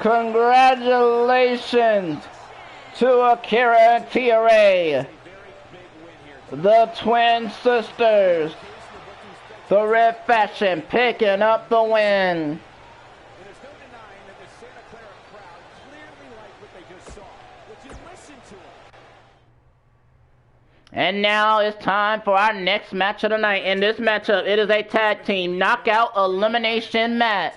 Congratulations to Akira and Tia Ray, the twin sisters. The red faction picking up the win. And now it's time for our next match of the night. In this matchup, it is a tag team knockout elimination match.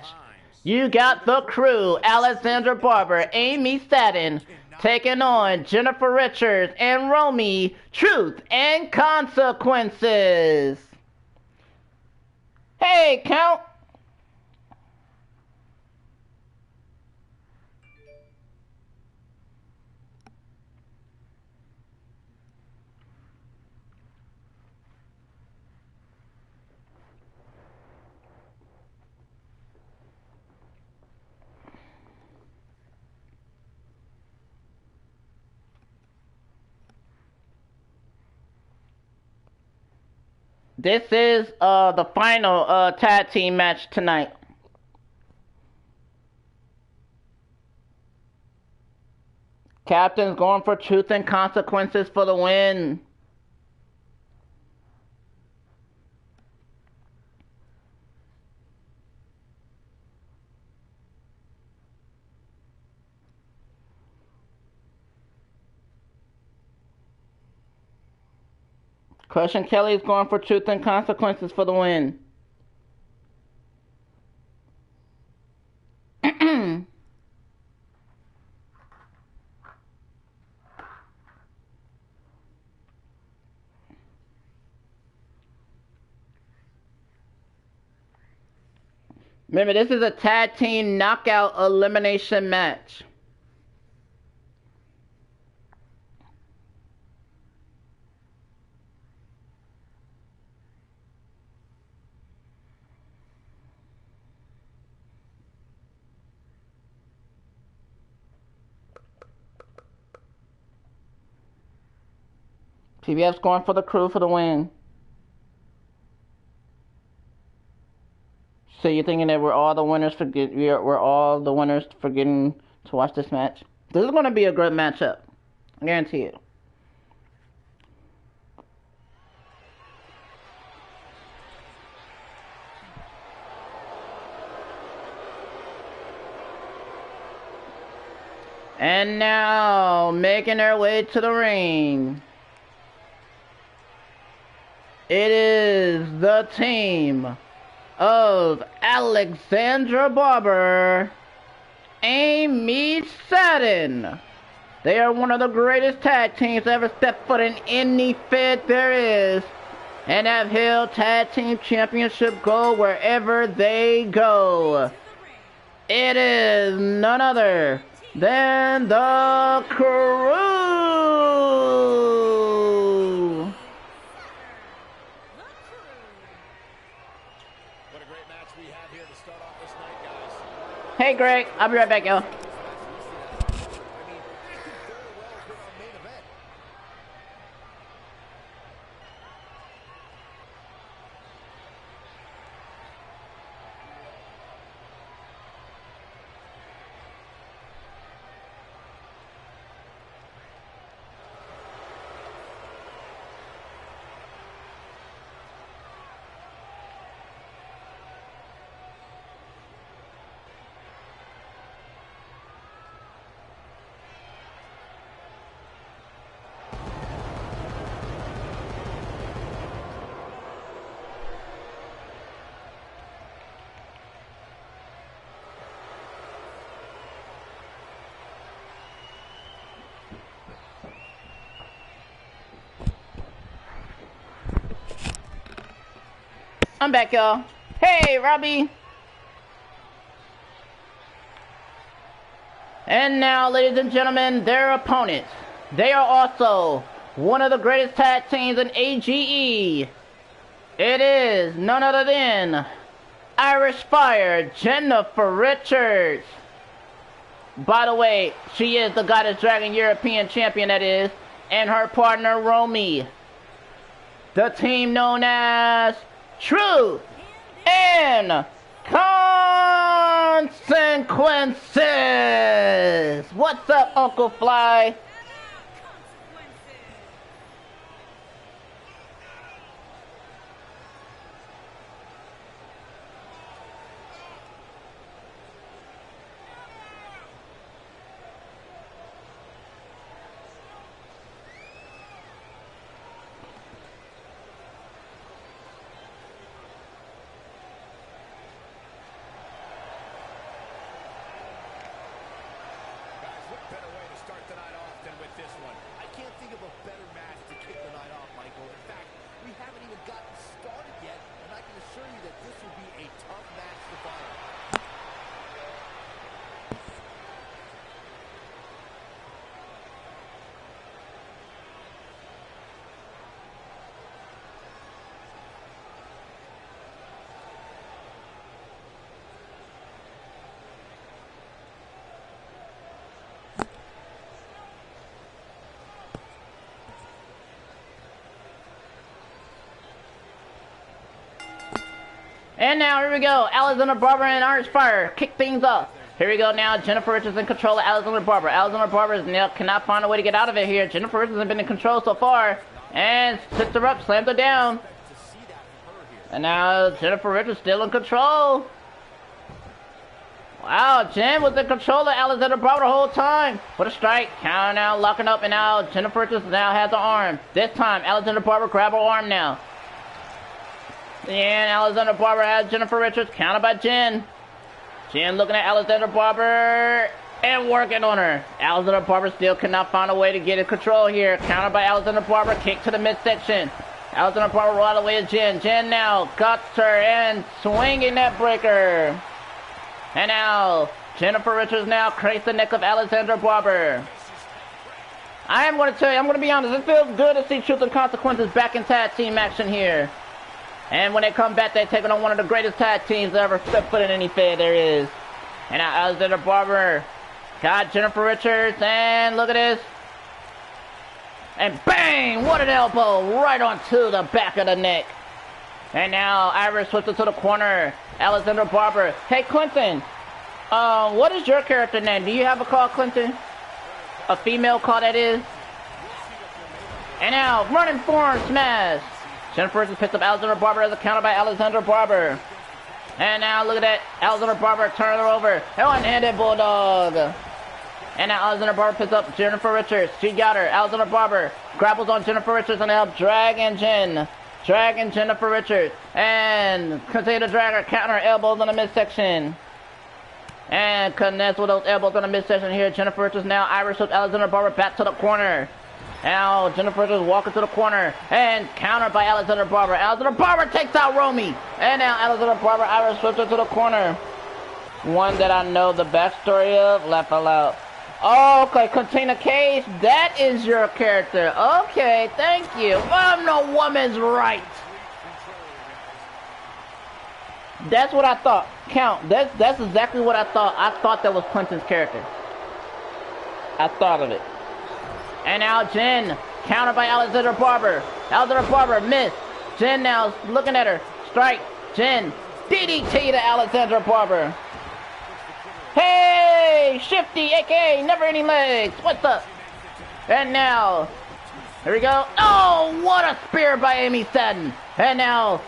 You got the Crew, Alexandra Barber, Amy Satin, taking on Jennifer Richards and Romy, Truth and Consequences. Hey, Count. This is the final tag team match tonight. Captain's going for Truth and Consequences for the win. Crush and Kelly is going for Truth and Consequences for the win. Remember, this is a tag team knockout elimination match. TBF's going for the Crew for the win. So you're thinking that we're all the winners we're all the winners for getting to watch this match? This is gonna be a good matchup. I guarantee it. And now, making their way to the ring, it is the team of Alexandra Barber, Amy Sadden. They are one of the greatest tag teams to ever step foot in any fed there is, and have held tag team championship gold wherever they go. It is none other than the Crew. What a great match we have here to start off this night, guys. Hey Greg, I'll be right back, y'all. I'm back, y'all. Hey, Robbie. And now, ladies and gentlemen, their opponents. They are also one of the greatest tag teams in AGE. It is none other than Irish Fire, Jennifer Richards. By the way, she is the Goddess Dragon European Champion, that is, and her partner, Romy. The team known as Truth and Consequences. What's up, Uncle Fly? And now, here we go. Alexandra Barber and Irish Fire kick things off. Here we go now. Jennifer Richards in control of Alexandra Barber. Alexandra Barber cannot find a way to get out of it here. Jennifer Richards has been in control so far. And sits her up, slams her down. And now Jennifer Richards still in control. Wow, Jen was in control of Alexandra Barber the whole time. What a strike. Counter now, locking up, and now Jennifer Richards now has her arm. This time, Alexandra Barber grab her arm now. And Alexandra Barber has Jennifer Richards, countered by Jen. Jen looking at Alexandra Barber and working on her. Alexandra Barber still cannot find a way to get in control here. Countered by Alexandra Barber, kick to the midsection. Alexandra Barber all the way to Jen. Jen now guts her and swinging that breaker. And now Jennifer Richards now crates the neck of Alexandra Barber. I am going to tell you, I'm going to be honest, it feels good to see Truth and Consequences back in tag team action here. And when they come back, they're taking on one of the greatest tag teams that ever stepped foot in any fed there is. And now Alexandra Barber got Jennifer Richards, and look at this. And bang! What an elbow right onto the back of the neck. And now Iris switches to the corner. Alexander Barber. Hey, Clinton. What is your character name? Do you have a call, Clinton? A female call, that is. And now, running form smash. Jennifer Richards picks up Alexander Barber as a counter by Alexander Barber. And now, look at that. Alexander Barber turns her over. One-handed bulldog. And now Alexander Barber picks up Jennifer Richards. She got her. Alexander Barber grapples on Jennifer Richards and helps dragging Jennifer Richards. And continue to drag her, counter her elbows in the midsection. And connects with those elbows in the midsection here. Jennifer Richards now Irish whips Alexander Barber back to the corner. Now Jennifer Richards walking to the corner and countered by Alexander Barber. Alexander Barber takes out Romy. And now Alexander Barber Irish whips her to the corner. One that I know the backstory of, laugh out. Okay, Katina Cage, that is your character. Okay, thank you. I'm no woman's right. That's what I thought. Count. That's exactly what I thought. I thought that was Clinton's character. I thought of it. And now Jen, countered by Alexander Barber. Alexander Barber missed. Jen now looking at her. Strike. Jen. DDT to Alexander Barber. Hey, Shifty, aka Never Any Legs. What's up? And now, here we go. Oh, what a spear by Amy Satin. And now,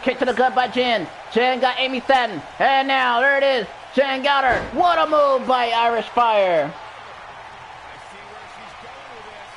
kick to the gut by Jen. Jen got Amy Satin. And now, there it is. Jen got her. What a move by Irish Fire.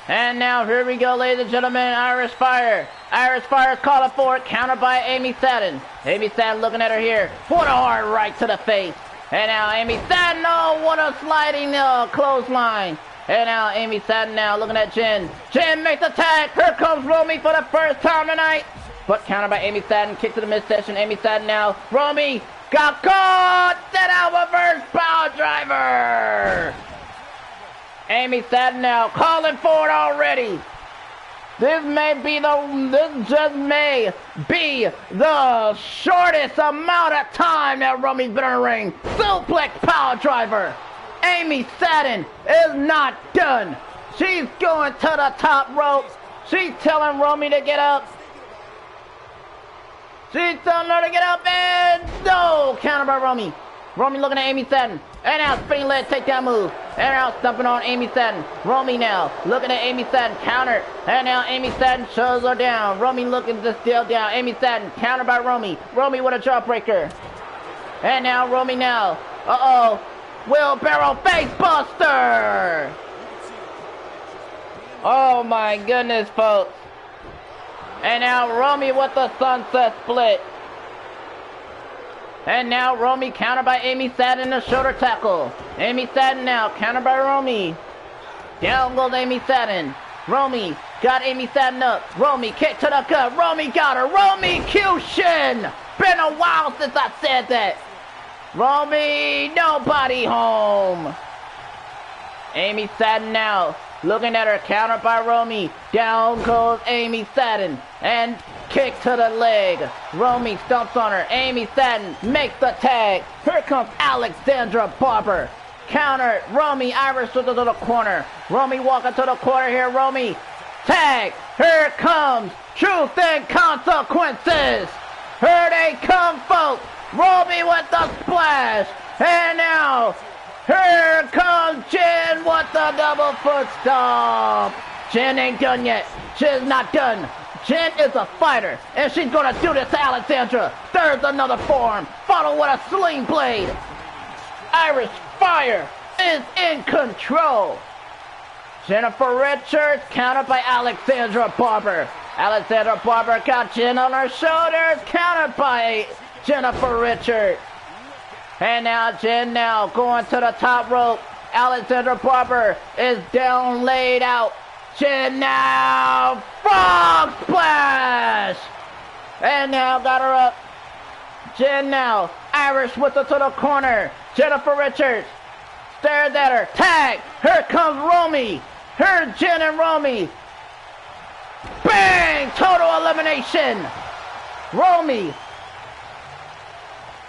And now, here we go, ladies and gentlemen, Irish Fire. Irish Fire is calling for it, countered by Amy Satin. Amy Satin looking at her here. What a hard right to the face. And now Amy Satin, oh, what a sliding clothesline. And now Amy Satin now looking at Jen. Jen makes the tag. Here comes Romy for the first time tonight. But countered by Amy Satin, kick to the midsection. Amy Satin now. Romy got caught. Set out reverse power driver. Amy Satin now calling for it already. This just may be the shortest amount of time that Romy's been in the ring. Suplex power driver. Amy Satin is not done. She's going to the top rope. She's telling Romy to get up. She's telling her to get up, and no, counter by Romy. Romy looking at Amy Satin. And now spinning leg takedown move. And now stumping on Amy Satin. Romy now looking at Amy Satin. Counter. And now Amy Satin shows her down. Romy looking to steal down. Amy Satin countered by Romy. Romy with a jawbreaker. And now Romy now. Uh-oh. Wheelbarrow face buster. Oh my goodness, folks. And now Romy with the sunset split. And now Romy countered by Amy Satin in a shoulder tackle. Amy Satin now countered by Romy. Down goes Amy Satin. Romy got Amy Satin up. Romy kick to the gut. Romy got her. Romy Q-shin. Been a while since I said that. Romy, nobody home. Amy Satin now looking at her, countered by Romy. Down goes Amy Satin. And kick to the leg. Romy stumps on her. Amy Satin makes the tag. Here comes Alexandra Barber. Counter. Romy Irish to the corner. Romy walking to the corner here. Romy. Tag. Here comes Truth and Consequences. Here they come, folks. Romy with the splash. And now, here comes Jen with the double foot stomp. Jen ain't done yet. Jen's not done. Jen is a fighter, and she's going to do this to Alexandra. There's another form, followed with a sling blade. Irish Fire is in control. Jennifer Richards countered by Alexandra Barber. Alexandra Barber got Jen on her shoulders, countered by Jennifer Richards. And now Jen now going to the top rope. Alexandra Barber is down, laid out. Jen now, frog splash! And now got her up. Jen now, Irish with her to the corner. Jennifer Richards stares at her. Tag! Here comes Romy. Here Jen and Romy. Bang! Total elimination. Romy.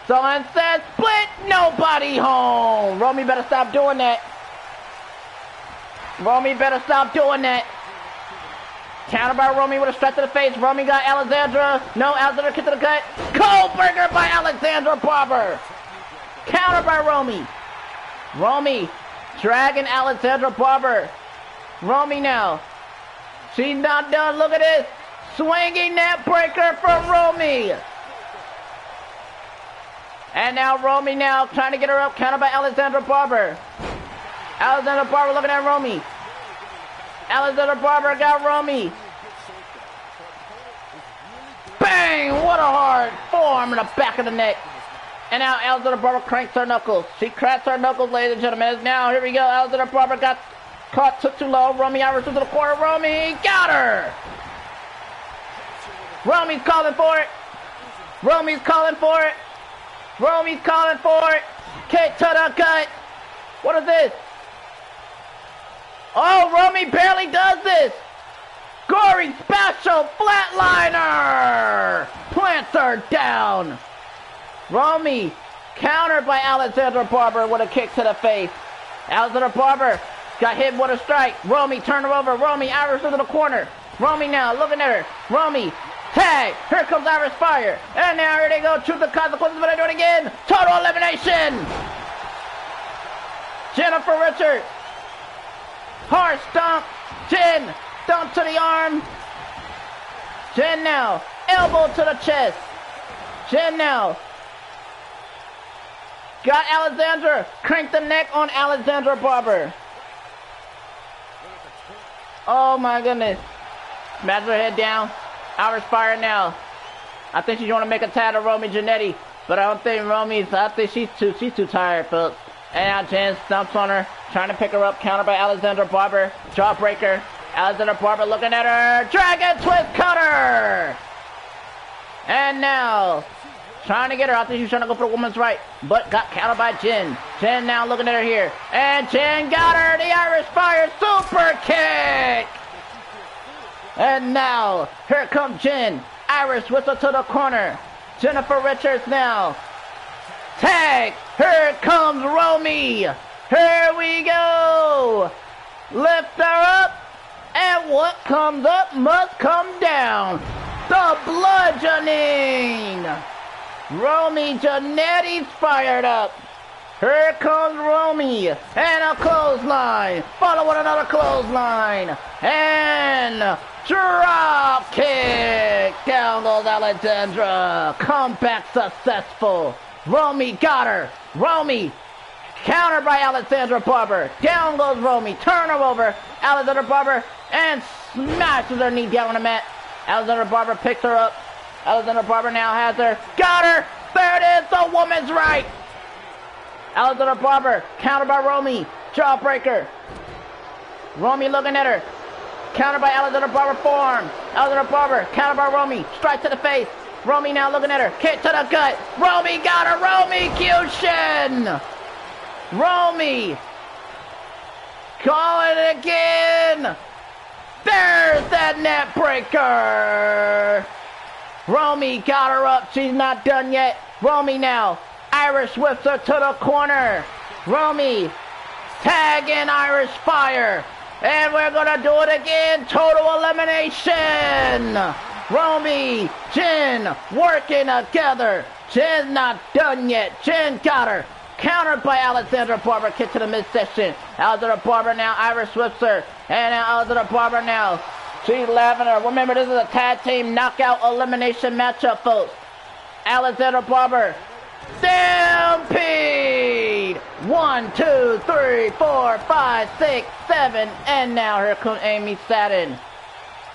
Sunset split. Nobody home. Romy better stop doing that. Romy better stop doing that. Counter by Romy with a strike to the face. Romy got Alexandra. No, Alexandra kick to the gut. Cold breaker by Alexandra Barber. Counter by Romy. Romy dragging Alexandra Barber. Romy now. She's not done. Look at this. Swinging net breaker from Romy. And now Romy now trying to get her up. Counter by Alexandra Barber. Alexandra Barber looking at Romy. Alexandra Barber got Romy. Bang! What a hard forearm in the back of the neck. And now Alexandra Barber cranks her knuckles. She cracks her knuckles, ladies and gentlemen. Now, here we go. Alexandra Barber got caught, took too low. Romy Irish to the corner. Romy got her. Romy's calling for it. Romy's calling for it. Romy's calling for it. Kick to the gut. What is this? Oh, Romy barely does this. Gory special flatliner. Plants her down. Romy countered by Alexandra Barber with a kick to the face. Alexandra Barber got hit with a strike. Romy turned her over. Romy Irish into the corner. Romy now looking at her. Romy tag. Here comes Irish Fire. And now here they go. Choose the consequences, but I do it again. Total elimination. Jennifer Richards. Hard stomp. Jen. Stomp to the arm. Jen now. Elbow to the chest. Jen now. Got Alexandra. Cranked the neck on Alexandra Barber. Oh my goodness. Smash her head down. Irish Fire now. I think she's going to make a tag to Romy Janetti. But I don't think Romy's, I think she's too tired, folks. And now Jen stumps on her. Trying to pick her up. Counter by Alexandra Barber. Jawbreaker. Alexandra Barber looking at her. Dragon Twist Cutter. And now, trying to get her. I think she's trying to go for the woman's right. But got countered by Jen. Jen now looking at her here. And Jen got her. The Irish Fire Super Kick. And now, here comes Jen. Irish whistle to the corner. Jennifer Richards now. Tag. Here comes Romy. Here we go. Lift her up. And what comes up must come down. The bludgeoning. Romy Janetti's fired up. Here comes Romy. And a clothesline. Follow with another clothesline. And drop kick. Down goes Alexandra. Comeback successful. Romy got her. Romy countered by Alexandra Barber. Down goes Romy. Turn her over. Alexandra Barber. And smashes her knee down on the mat. Alexandra Barber picks her up. Alexandra Barber now has her. Got her. There it is. The woman's right. Alexandra Barber countered by Romy. Jawbreaker. Romy looking at her. Countered by Alexandra Barber forearm. Alexandra Barber countered by Romy. Strike to the face. Romy now looking at her. Kick to the gut. Romy got her. Romy Cushion. Romy. Call it again. There's that net breaker. Romy got her up. She's not done yet. Romy now. Irish whips her to the corner. Romy. Tag in Irish Fire. And we're going to do it again. Total elimination. Romy, Jen working together. Jen's not done yet. Jen got her. Countered by Alexandra Barber. Kick to the midsection. Alexandra Barber now. Irish whips her. And now Alexandra Barber now. She's laughing at her. Remember, this is a tag team knockout elimination matchup, folks. Alexandra Barber. Stampede! 1, 2, 3, 4, 5, 6, 7. And now here comes Amy Satin.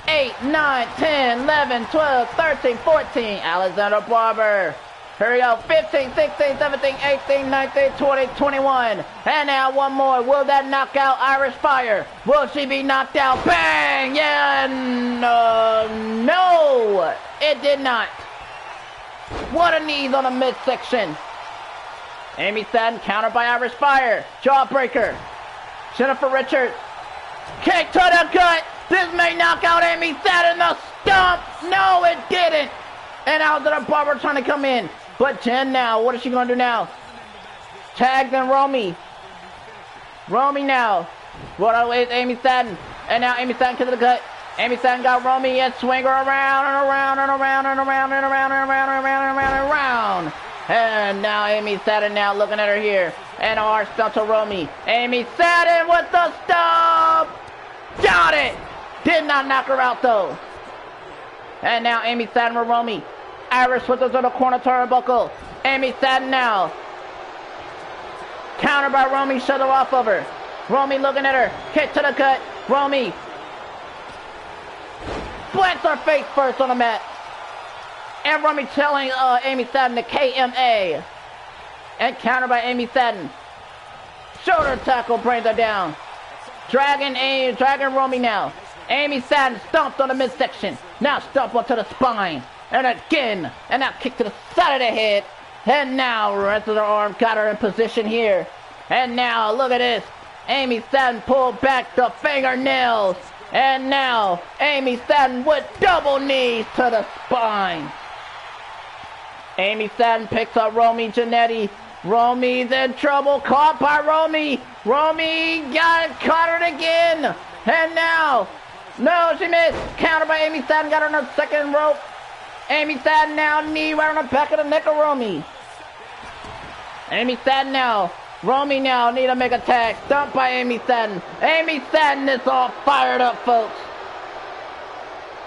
8, 9, 10, 11, 12, 13, 14. Alexandra Barber. Here we go. 15, 16, 17, 18, 19, 20, 21. And now one more. Will that knock out Irish Fire? Will she be knocked out? Bang! Yeah, no, it did not. What a knees on the midsection. Amy Satin countered by Irish Fire. Jawbreaker. Jennifer Richards. Kick to the gut. This may knock out Amy Satin. The stomp. No, it didn't. And Alexandra Barber trying to come in. But Jen now. What is she going to do now? Tagged in Romy. Romy now. What away is Amy Satin. And now Amy Satin to the gut. Amy Satin got Romy and swing her around and around and around and around and around and around and around and around and around. And now Amy Satin now looking at her here. And a hard stomp to Romy. Amy Satin with the stomp. Got it. Did not knock her out though. And now Amy Satin with Romy. Irish with us on the corner turnbuckle. Amy Satin now. Counter by Romy, shut her off of her. Romy looking at her. Kick to the gut. Romy. Plants her face first on the mat. And Romy telling Amy Satin to KMA. And counter by Amy Satin. Shoulder tackle brings her down. Dragging Romy now. Amy Satin stomped on the midsection. Now stomp onto the spine. And again. And now kick to the side of the head. And now rest of the arm got her in position here. And now look at this. Amy Satin pulled back the fingernails. And now Amy Satin with double knees to the spine. Amy Satin picks up Romy Janetti. Romy's in trouble. Caught by Romy. Romy caught her again. And now. No, she missed. Counter by Amy Satin. Got her on the second rope. Amy Satin now. Knee right on the back of the neck of Romy. Amy Satin now. Romy now need to make a tag. Stomp by Amy Satin. Amy Satin is all fired up, folks.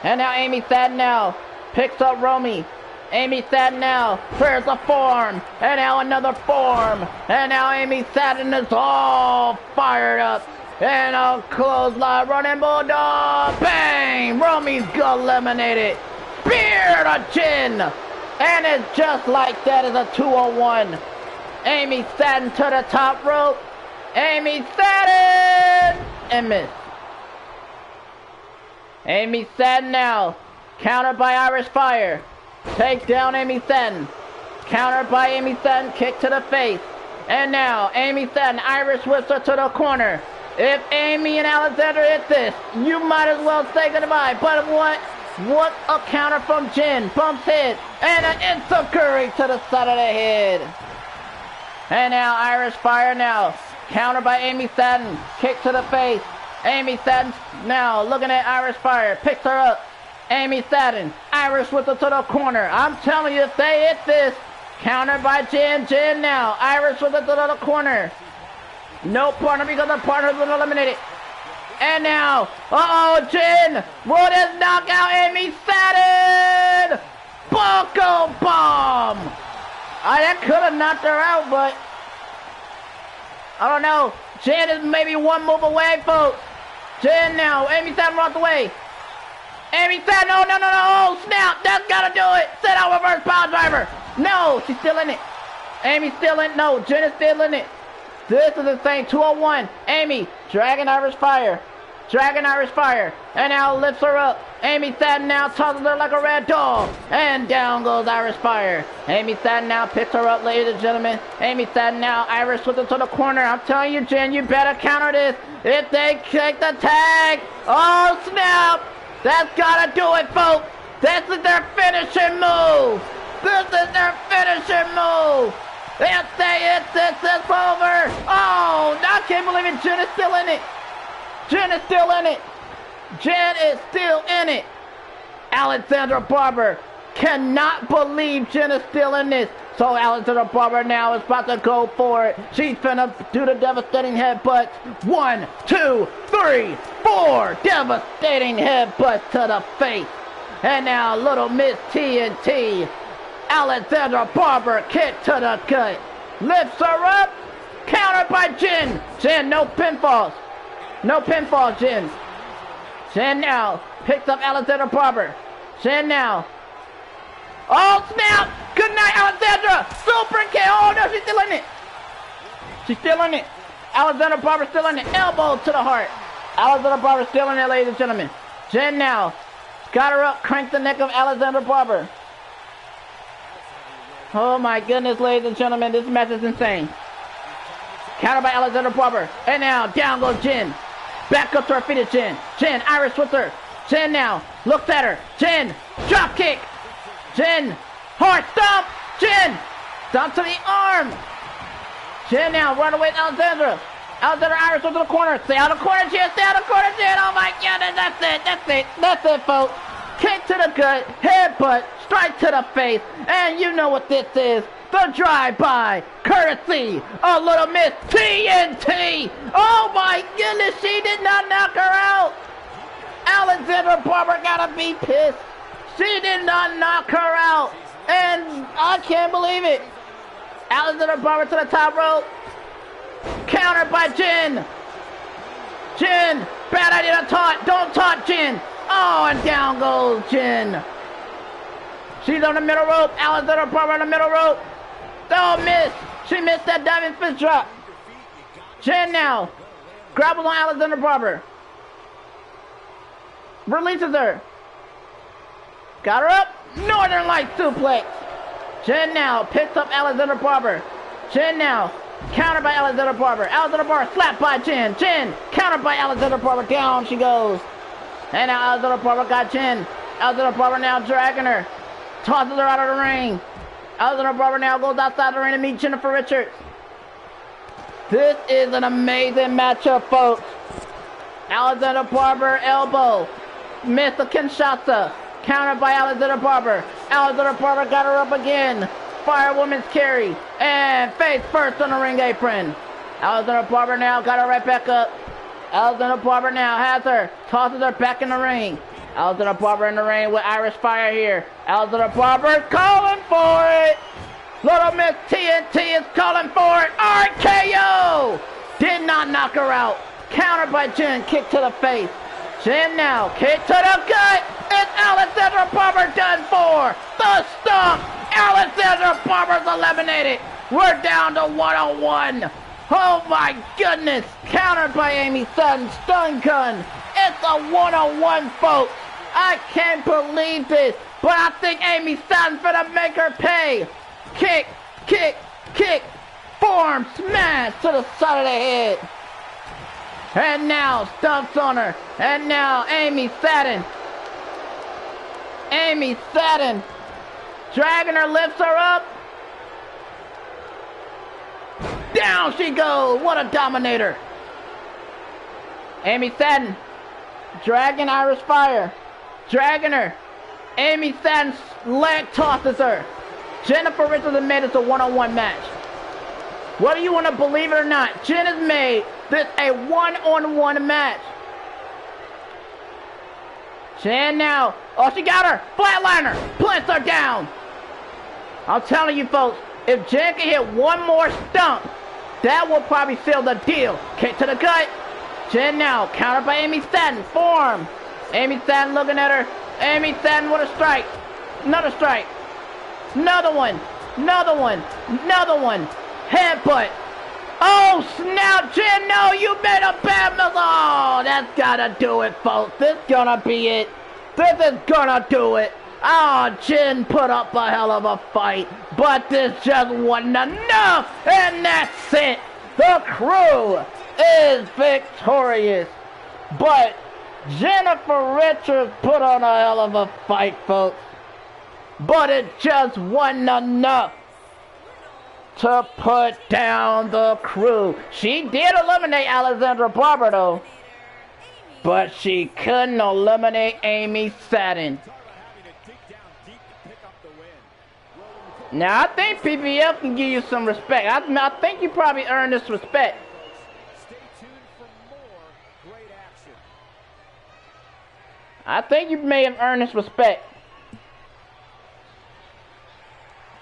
And now Amy Satin now picks up Romy. Amy Satin now clears a forearm. And now another forearm. And now Amy Satin is all fired up. And a clothesline running bulldog. Bang! Romy's eliminated. Spear to chin. And it's just like that as a 2-on-1. Amy Satin to the top rope. Amy Satin! And miss. Amy Satin now. Countered by Irish Fire. Take down Amy Satin. Countered by Amy Satin. Kick to the face. And now Amy Satin. Irish Whistler to the corner. If Amy and Alexander hit this, you might as well say goodbye. But what? What a counter from Jen. Bumps head. And an enziguri to the side of the head. And now Irish Fire now. Countered by Amy Satin. Kick to the face. Amy Satin now looking at Irish Fire. Picks her up. Amy Satin. Irish Whistler to the corner. I'm telling you, if they hit this. Countered by Jen. Jen now. Irish Whistler to the corner. No partner because the partner's been eliminated. And now. Jen. Will this knock out Amy Satin? Bucko bomb. That could have knocked her out, but I don't know. Jen is maybe one move away, folks. Jen now. Amy Satin runs away. Amy Satin, no. Oh, snap. That's got to do it. Set out reverse power driver. No, she's still in it. Amy's still in. No, Jen is still in it. This is insane. 2-on-1. Amy dragging Irish Fire. Dragging Irish Fire. And now lifts her up. Amy Satin now tosses her like a red dog. And down goes Irish Fire. Amy Satin now picks her up, ladies and gentlemen. Amy Satin now Irish with her to the corner. I'm telling you, Jen, you better counter this. If they kick the tag. Oh, snap. That's got to do it, folks. This is their finishing move. This is their finishing move. If they hit this, it's over. Oh, I can't believe it. Jen is still in it. Jen is still in it. Jen is still in it. Alexandra Barber cannot believe Jen is still in this. So Alexandra Barber now is about to go for it. She's finna do the devastating headbutts. 1, 2, 3, 4. Devastating headbutts to the face. And now little Miss TNT. Alexandra Barber kick to the gut. Lifts her up. Countered by Jen. Jen, no pinfalls. No pinfalls, Jen. Jen now picks up Alexandra Barber. Jen now. Oh, snap. Good night, Alexandra. Super kick. Oh, no, she's still in it. She's still in it. Alexandra Barber still in it. Elbow to the heart. Alexandra Barber still in it, ladies and gentlemen. Jen now. Got her up. Cranked the neck of Alexandra Barber. Oh, my goodness, ladies and gentlemen. This match is insane. Countered by Alexandra Barber. And now, down goes Jen. Back up to her feet is Jen. Jen, Irish with her. Jen now, looks at her. Jen, drop kick. Jen, hard stomp. Jen, stomp to the arm. Jen now, run away with Alexandra. Alexander Iris goes to the corner. Stay out of the corner, Jen. Stay out of the corner, Jen. Oh my goodness, that's it. That's it. That's it, folks. Kick to the gut, headbutt, strike to the face, and you know what this is. The drive-by, courtesy, a little Miss TNT. Oh my goodness, she did not knock her out. Alexandra Barber gotta be pissed. She did not knock her out, and I can't believe it. Alexandra Barber to the top rope. Countered by Jen. Jen, bad idea to taunt. Don't taunt Jen. Oh, and down goes Jen. She's on the middle rope. Alexandra Barber on the middle rope. Oh, miss. She missed that diving fist drop. Jen now grapples on Alexandra Barber. Releases her. Got her up. Northern Light suplex. Jen now picks up Alexandra Barber. Jen now countered by Alexandra Barber. Alexandra Barber slapped by Jen. Jen countered by Alexandra Barber. Down she goes. And now Alexandra Barber got Jen. Alexandra Barber now dragging her. Tosses her out of the ring. Alexandra Barber now goes outside the ring to meet Jennifer Richards. This is an amazing matchup, folks. Alexandra Barber elbow. Missed the Kinshasa. Countered by Alexandra Barber. Alexandra Barber got her up again. Firewoman's carry. And face first on the ring apron. Alexandra Barber now got her right back up. Alexandra Barber now has her. Tosses her back in the ring. Alexandra Barber in the ring with Irish Fire here. Alexandra Barber calling for it. Little Miss TNT is calling for it. RKO. Did not knock her out. Countered by Jen. Kick to the face. Jen now. Kick to the gut. It's Alexandra Barber done for. The stomp. Alexandra Barber's eliminated. We're down to 101. Oh my goodness. Countered by Amy Sutton. Stun gun. It's a 101, folks. I can't believe this. But I think Amy Sutton's gonna make her pay. Kick, kick, kick. Forearm smash to the side of the head. And now stumps on her. And now Amy Sutton. Amy Sutton. Dragging her, lifts her up. Down she goes. What a dominator. Amy Sutton. Dragging Irish Fire. Dragging her. Amy Sutton's leg tosses her. Jennifer Richards has made this a one-on-one match. Whether you want to believe it or not, Jen has made this a one-on-one match. Jen now. Oh, she got her. Flatliner. Plants her down. I'm telling you, folks, if Jen can hit one more stump, that will probably seal the deal. Kick to the gut. Jen now. Countered by Amy Sutton. Forearm. Amy Sutton looking at her. Amy Sutton with a strike. Another strike. Another one. Another one. Another one. Headbutt. Oh, snap, Jen. No, you made a bad move. Oh, that's gotta do it, folks. This gonna be it. This is gonna do it. Oh, Jen put up a hell of a fight, but this just wasn't enough. And that's it. The crew is victorious. But Jennifer Richards put on a hell of a fight, folks. But it just wasn't enough to put down the crew. She did eliminate Alexandra Barber, though. But she couldn't eliminate Amy Sutton. Now, I think PPF can give you some respect. I think you probably earned this respect. Stay tuned for more great action. I think you may have earned this respect.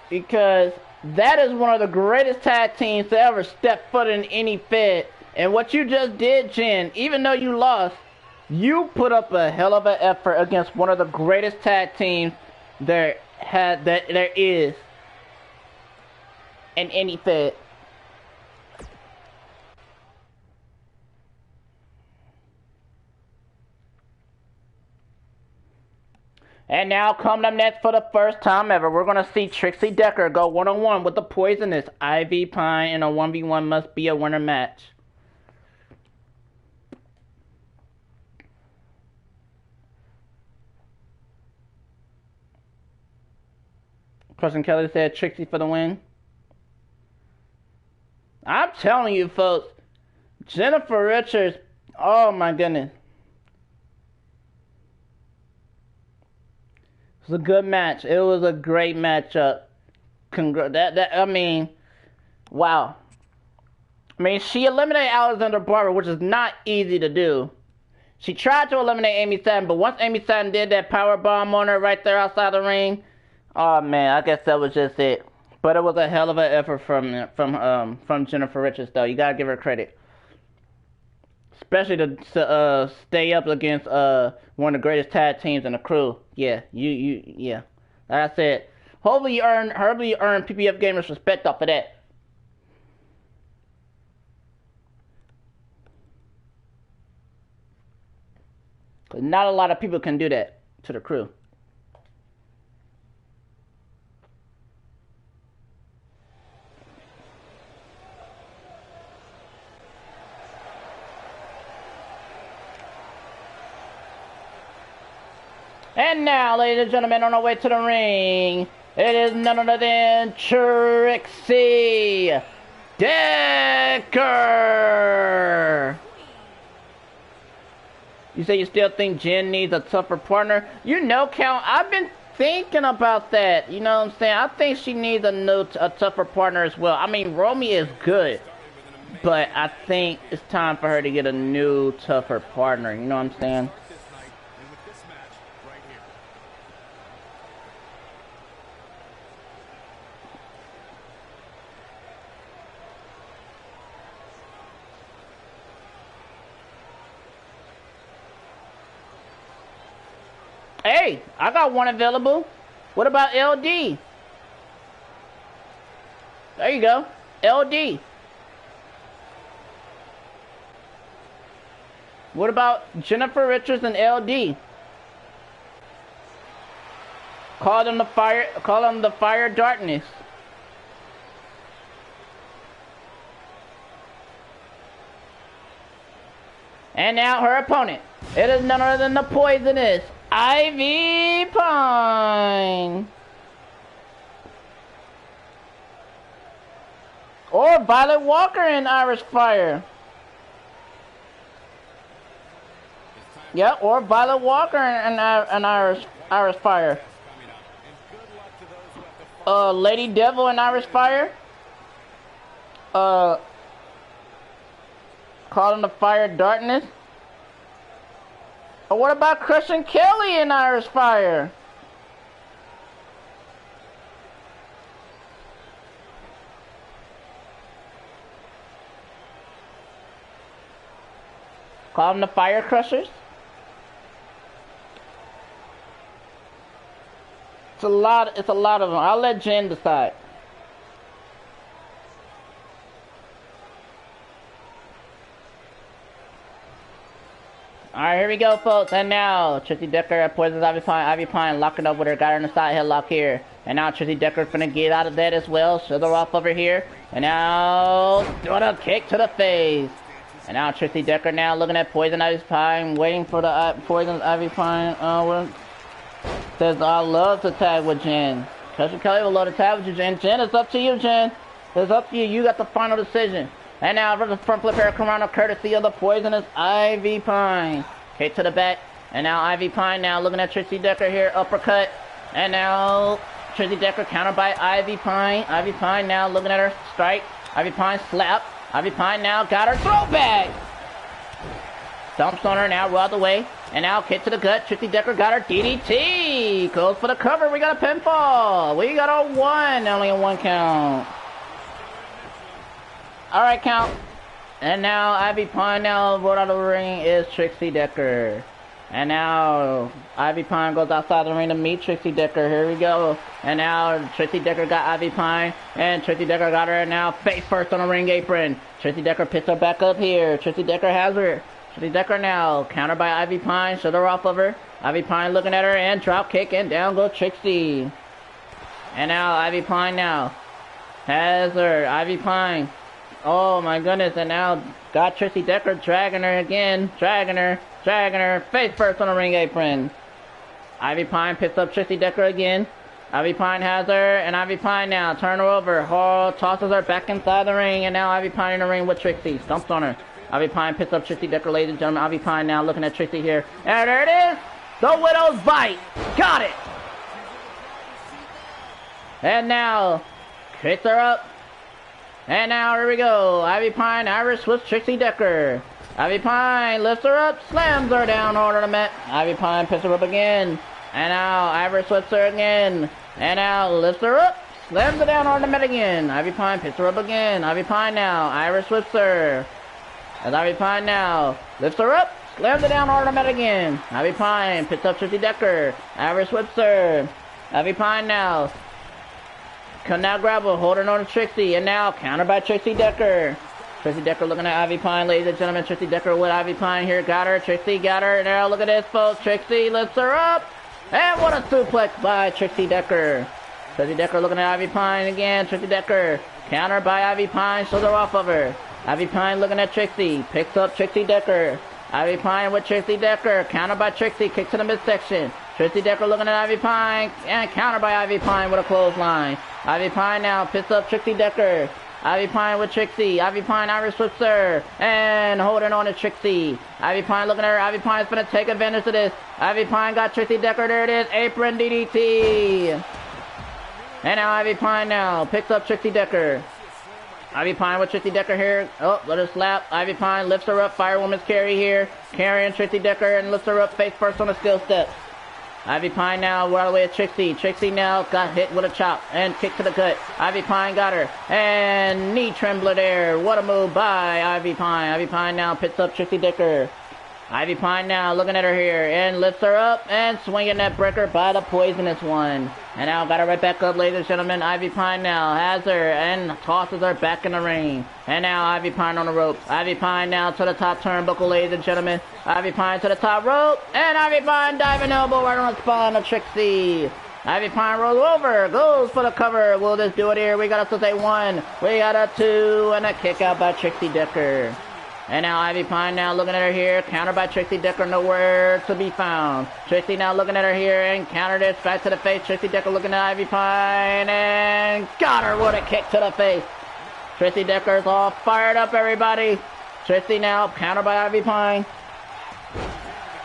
Because that is one of the greatest tag teams to ever step foot in any Fed. And what you just did, Jen, even though you lost, you put up a hell of an effort against one of the greatest tag teams there is in any Fed. And now, coming up next for the first time ever, we're going to see Trixie Decker go one-on-one with the Poisonous Ivy Pine in a 1v1 must be a winner match. Preston Kelly said Trixie for the win. I'm telling you, folks, Jennifer Richards, oh my goodness. It was a good match. It was a great matchup. I mean, wow. I mean, she eliminated Alexander Barber, which is not easy to do. She tried to eliminate Amy Satin, but once Amy Satin did that power bomb on her right there outside the ring, oh man, I guess that was just it. But it was a hell of an effort from Jennifer Richards, though. You gotta give her credit, especially to stay up against one of the greatest tag teams in the crew. Yeah, yeah. Like I said, hopefully you earn PPF Gamers respect off of that. Cause not a lot of people can do that to the crew. And now, ladies and gentlemen, on our way to the ring, it is none other than Trixie Decker. You say you still think Jen needs a tougher partner? You know, Count, I've been thinking about that. You know what I'm saying? I think she needs a tougher partner as well. I mean, Romy is good, but I think it's time for her to get a new, tougher partner. You know what I'm saying? Hey, I got one available. What about LD? There you go. LD. What about Jennifer Richards and LD? Call them the fire darkness. And now her opponent. It is none other than the poisonous Ivy Pine. Or Violet Walker in Irish Fire. Yeah, or Violet Walker in Irish Fire. Lady Devil in Irish Fire. Call them the Fire Darkness. Or what about Christian Kelly in Irish Fire? Call them the Fire Crushers. It's a lot of them. I'll let Jen decide. Alright, here we go, folks. And now, Trixie Decker poisons Ivy Pine. Ivy Pine locking up with her. Got her in the side headlock here. And now Trixie Decker's gonna get out of that as well. Shove her off over here. And now, doing a kick to the face. And now Trixie Decker now looking at Poison Ivy Pine. Waiting for the Poison Ivy Pine. Says, I love to tag with Jen. Christian Kelly will love to tag with you, Jen. Jen, it's up to you, Jen. It's up to you. You got the final decision. And now for the front flip Hurricanrana courtesy of the poisonous Ivy Pine. Kick to the back. And now Ivy Pine now looking at Trixie Decker here. Uppercut. And now Trixie Decker countered by Ivy Pine. Ivy Pine now looking at her strike. Ivy Pine slap. Ivy Pine now got her throwback. Dumps on her now, out the way. And now kick to the gut. Trixie Decker got her DDT. Goes for the cover. We got a pinfall. We got a one. Only a one count. Alright, count. And now Ivy Pine now brought out of the ring is Trixie Decker. And now Ivy Pine goes outside the ring to meet Trixie Decker. Here we go. And now Trixie Decker got Ivy Pine. And Trixie Decker got her now face first on the ring apron. Trixie Decker picks her back up here. Trixie Decker has her. Trixie Decker now countered by Ivy Pine. Shut her off of her. Ivy Pine looking at her and drop kick and down goes Trixie. And now Ivy Pine now has her. Ivy Pine. Oh my goodness, and now got Trixie Decker dragging her again. Dragging her. Face first on the ring apron. Ivy Pine picks up Trixie Decker again. Ivy Pine has her, and Ivy Pine now turn her over. Tosses her back inside the ring, and now Ivy Pine in the ring with Trixie. Stumps on her. Ivy Pine picks up Trixie Decker, ladies and gentlemen. Ivy Pine now looking at Trixie here. And there it is. The Widow's Bite. Got it. And now, kicks her up. And now, here we go. Ivy Pine, Irish with Trixie Decker. Ivy Pine lifts her up, slams her down over the mat. Ivy Pine picks her up again. And now, Irish lifts her again. And now, lifts her up, slams her down on the mat again. Ivy Pine picks her up again. Ivy Pine now, Irish lifts her. As Ivy Pine now, lifts her up, slams her down on the mat again. Ivy Pine picks up Trixie Decker. Irish whips her. Ivy Pine now can now grab her, holding on to Trixie, and now countered by Trixie Decker. Trixie Decker looking at Ivy Pine, ladies and gentlemen. Trixie Decker with Ivy Pine here. Got her. Trixie got her. Now look at this, folks. Trixie lifts her up. And what a suplex by Trixie Decker. Trixie Decker looking at Ivy Pine again. Trixie Decker countered by Ivy Pine. Shoulder off of her. Ivy Pine looking at Trixie. Picks up Trixie Decker. Ivy Pine with Trixie Decker. Countered by Trixie. Kicks to the midsection. Trixie Decker looking at Ivy Pine. And countered by Ivy Pine with a clothesline. Ivy Pine now picks up Trixie Decker. Ivy Pine with Trixie. Ivy Pine Irish flips her. And holding on to Trixie. Ivy Pine looking at her. Ivy Pine's going to take advantage of this. Ivy Pine got Trixie Decker. There it is. Apron DDT. And now Ivy Pine now picks up Trixie Decker. Ivy Pine with Trixie Decker here. Oh, let her slap. Ivy Pine lifts her up. Firewoman's carry here. Carrying Trixie Decker and lifts her up face first on the skill step. Ivy Pine now right away at Trixie. Trixie now got hit with a chop and kick to the gut. Ivy Pine got her. And knee trembler there. What a move by Ivy Pine. Ivy Pine now picks up Trixie Decker. Ivy Pine now looking at her here and lifts her up and swinging that breaker by the poisonous one. And now got her right back up, ladies and gentlemen. Ivy Pine now has her and tosses her back in the ring. And now Ivy Pine on the ropes. Ivy Pine now to the top turnbuckle, ladies and gentlemen. Ivy Pine to the top rope. And Ivy Pine diving elbow right on the spine of Trixie. Ivy Pine rolls over, goes for the cover. We'll just do it here. We got us to say 1. We got a 2 and a kick out by Trixie Decker. And now Ivy Pine now looking at her here, countered by Trixie Decker, nowhere to be found. Trixie now looking at her here and countered this back to the face. Trixie Decker looking at Ivy Pine and got her with a kick to the face. Trixie Decker's all fired up, everybody. Trixie now countered by Ivy Pine.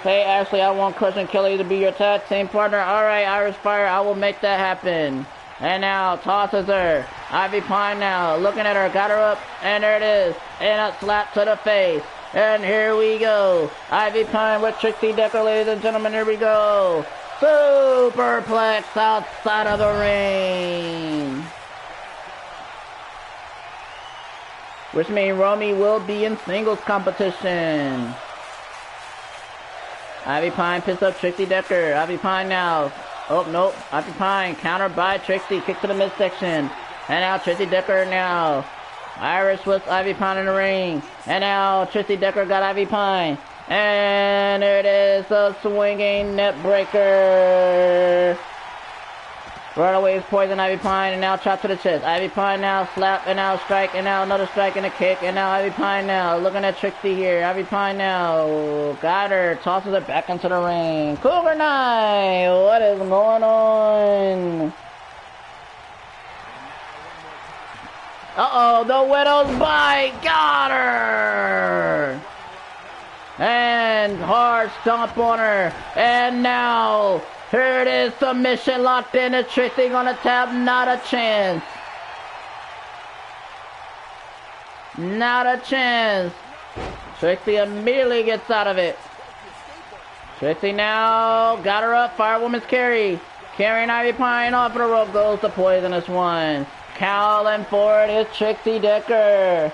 Hey, Ashley, I want Crushing Kelly to be your tag team partner. All right, Irish Fire, I will make that happen. And now tosses her. Ivy Pine now looking at her, got her up, and there it is. And a slap to the face. And here we go. Ivy Pine with Trixie Decker, ladies and gentlemen, here we go. Superplex outside of the ring. Which means Romy will be in singles competition. Ivy Pine picks up Trixie Decker. Ivy Pine now. Oh, nope. Ivy Pine countered by Trixie. Kick to the midsection. And now Trixie Decker now. Irish with Ivy Pine in the ring. And now Trixie Decker got Ivy Pine. And there it is. A swinging net breaker. Right away is poison Ivy Pine. And now chop to the chest. Ivy Pine now slap. And now strike. And now another strike and a kick. And now Ivy Pine now looking at Trixie here. Ivy Pine now got her. Tosses her back into the ring. Cougar Knight. What is going on? Uh-oh, the Widow's Bite got her! And hard stomp on her. And now, here it is, submission locked in. And Trixie gonna tap, not a chance. Not a chance. Trixie immediately gets out of it. Trixie now got her up, Firewoman's carry. Carrying Ivy Pine off of the rope goes the poisonous one. Cowling forward is Trixie Decker.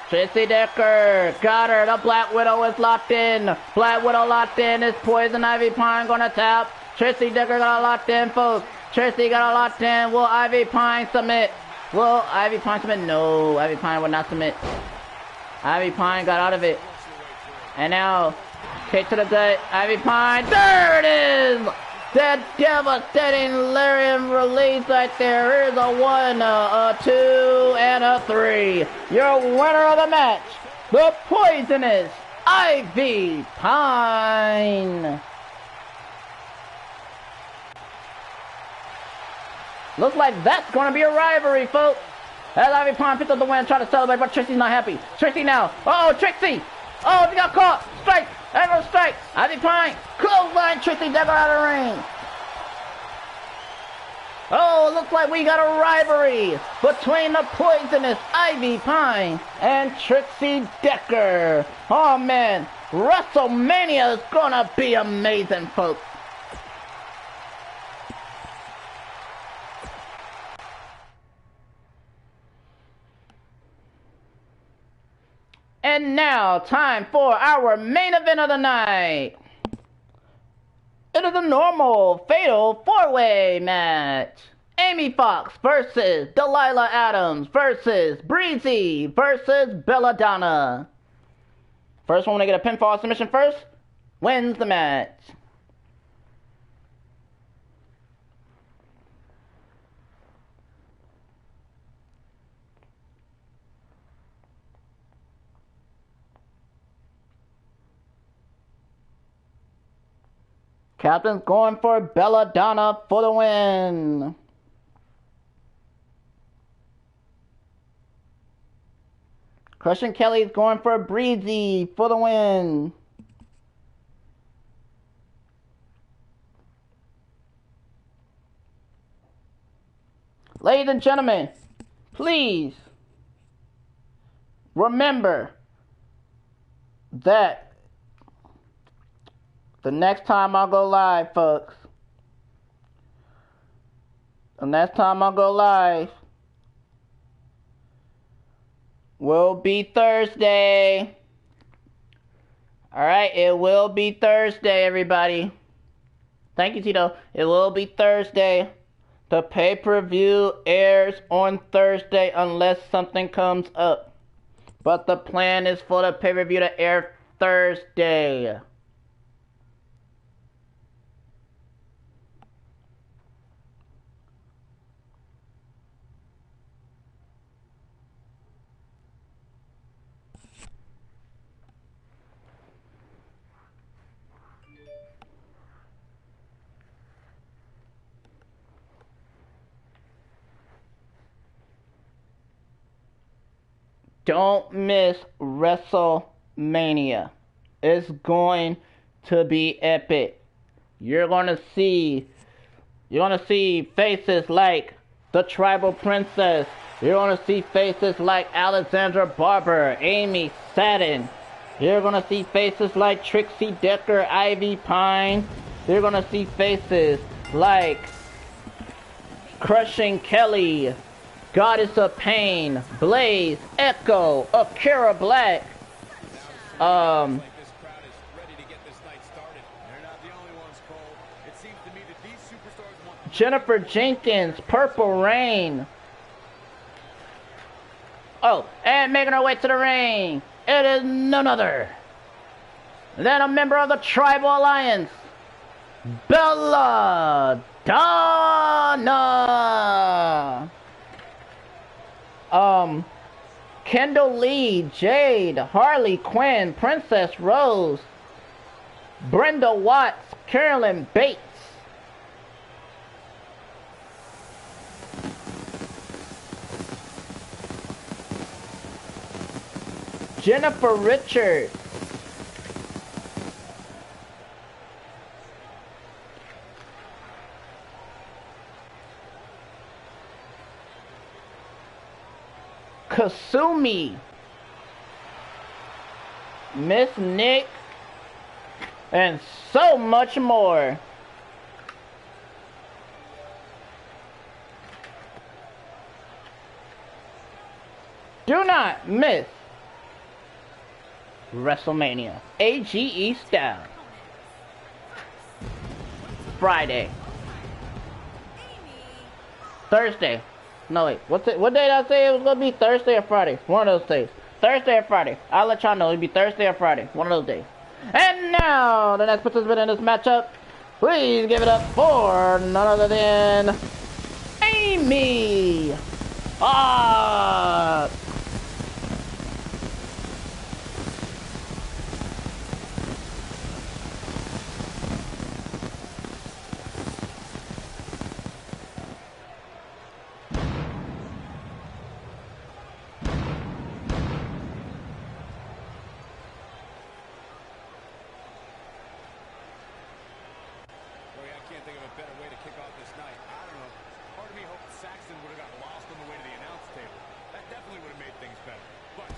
Trixie Decker got her. The Black Widow is locked in. Black Widow locked in. Is Poison Ivy Pine gonna tap? Trixie Decker got her locked in, folks. Trixie got her locked in. Will Ivy Pine submit? Will Ivy Pine submit? No, Ivy Pine will not submit. Ivy Pine got out of it. And now, kick to the gut. Ivy Pine. There it is! That devastating lariat release right there. Here's a 1, a 2, and a 3. Your winner of the match, the poisonous Ivy Pine. Looks like that's going to be a rivalry, folks. As Ivy Pine picks up the win, trying to celebrate, but Trixie's not happy. Trixie now. Oh, Trixie! Oh, he got caught. Strike. Arrow strike. Ivy Pine. Clothesline Trixie Decker out of the ring. Oh, looks like we got a rivalry between the poisonous Ivy Pine and Trixie Decker. Oh, man. WrestleMania is gonna be amazing, folks. And now, time for our main event of the night. It is a normal fatal four-way match. Amy Fox versus Delilah Adams versus Breezy versus Belladonna. First one to get a pinfall submission first wins the match. Captain's going for Belladonna for the win. Crushing Kelly's going for Breezy for the win. Ladies and gentlemen, please remember that the next time I go live, folks, the next time I go live will be Thursday. Alright, it will be Thursday, everybody. Thank you, Tito. It will be Thursday. The pay-per-view airs on Thursday unless something comes up. But the plan is for the pay-per-view to air Thursday. Don't miss WrestleMania. It's going to be epic. You're gonna see faces like the Tribal Princess. You're gonna see faces like Alexandra Barber, Amy Satin. You're gonna see faces like Trixie Decker, Ivy Pine. You're gonna see faces like Crushing Kelly, Goddess of Pain, Blaze, Echo, Akira Black, Jennifer Jenkins, Purple Rain. Oh, and making her way to the ring, it is none other than a member of the Tribal Alliance, Belladonna. Kendall Lee, Jade, Harley Quinn, Princess Rose, Brenda Watts, Carolyn Bates, Jennifer Richards, Kasumi, Miss Nick, and so much more. Do not miss WrestleMania AGE style. Friday. Thursday. No, wait. What day did I say it was going to be? Thursday or Friday? One of those days. Thursday or Friday. I'll let y'all know. It'll be Thursday or Friday. One of those days. And now, the next participant in this matchup. Please give it up for none other than Amy Fox. think of a better way to kick off this night. I don't know. Part of me hoped Saxton would have got lost on the way to the announce table. That definitely would have made things better. But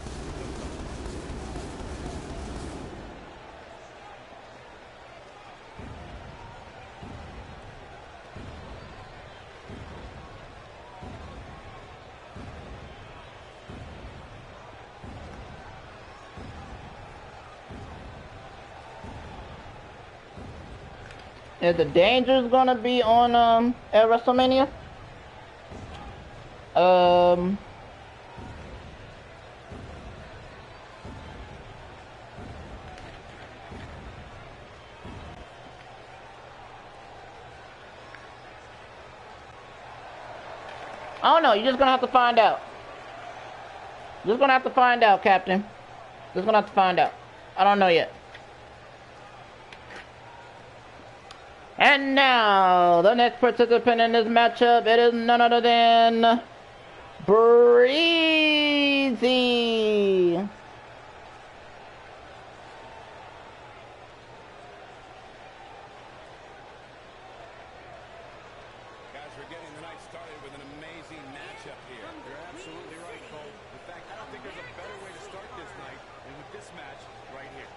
is the Dangers gonna be on at WrestleMania? I don't know. You're just gonna have to find out. Just gonna have to find out, Captain. Just gonna have to find out. I don't know yet. And now, the next participant in this matchup, it is none other than Breezy. guys, we're getting the night started with an amazing matchup here. You're absolutely right, Cole. In fact, I don't think there's a better way to start this night than with this match right here.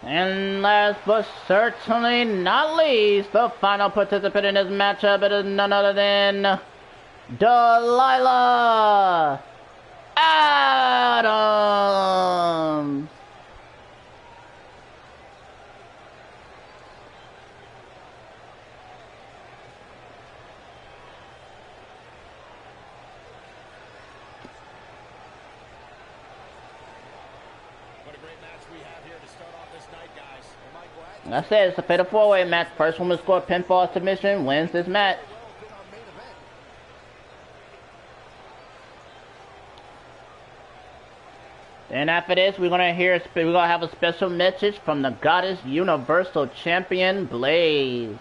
And last but certainly not least, the final participant in this matchup, it is none other than Delilah Adams. What a great match we have here to start off this night, guys. And Michael, Like I said, it's a fatal four-way match. First one to score pinfall submission wins this match. And after this, we're gonna have a special message from the Goddess Universal Champion Blaze.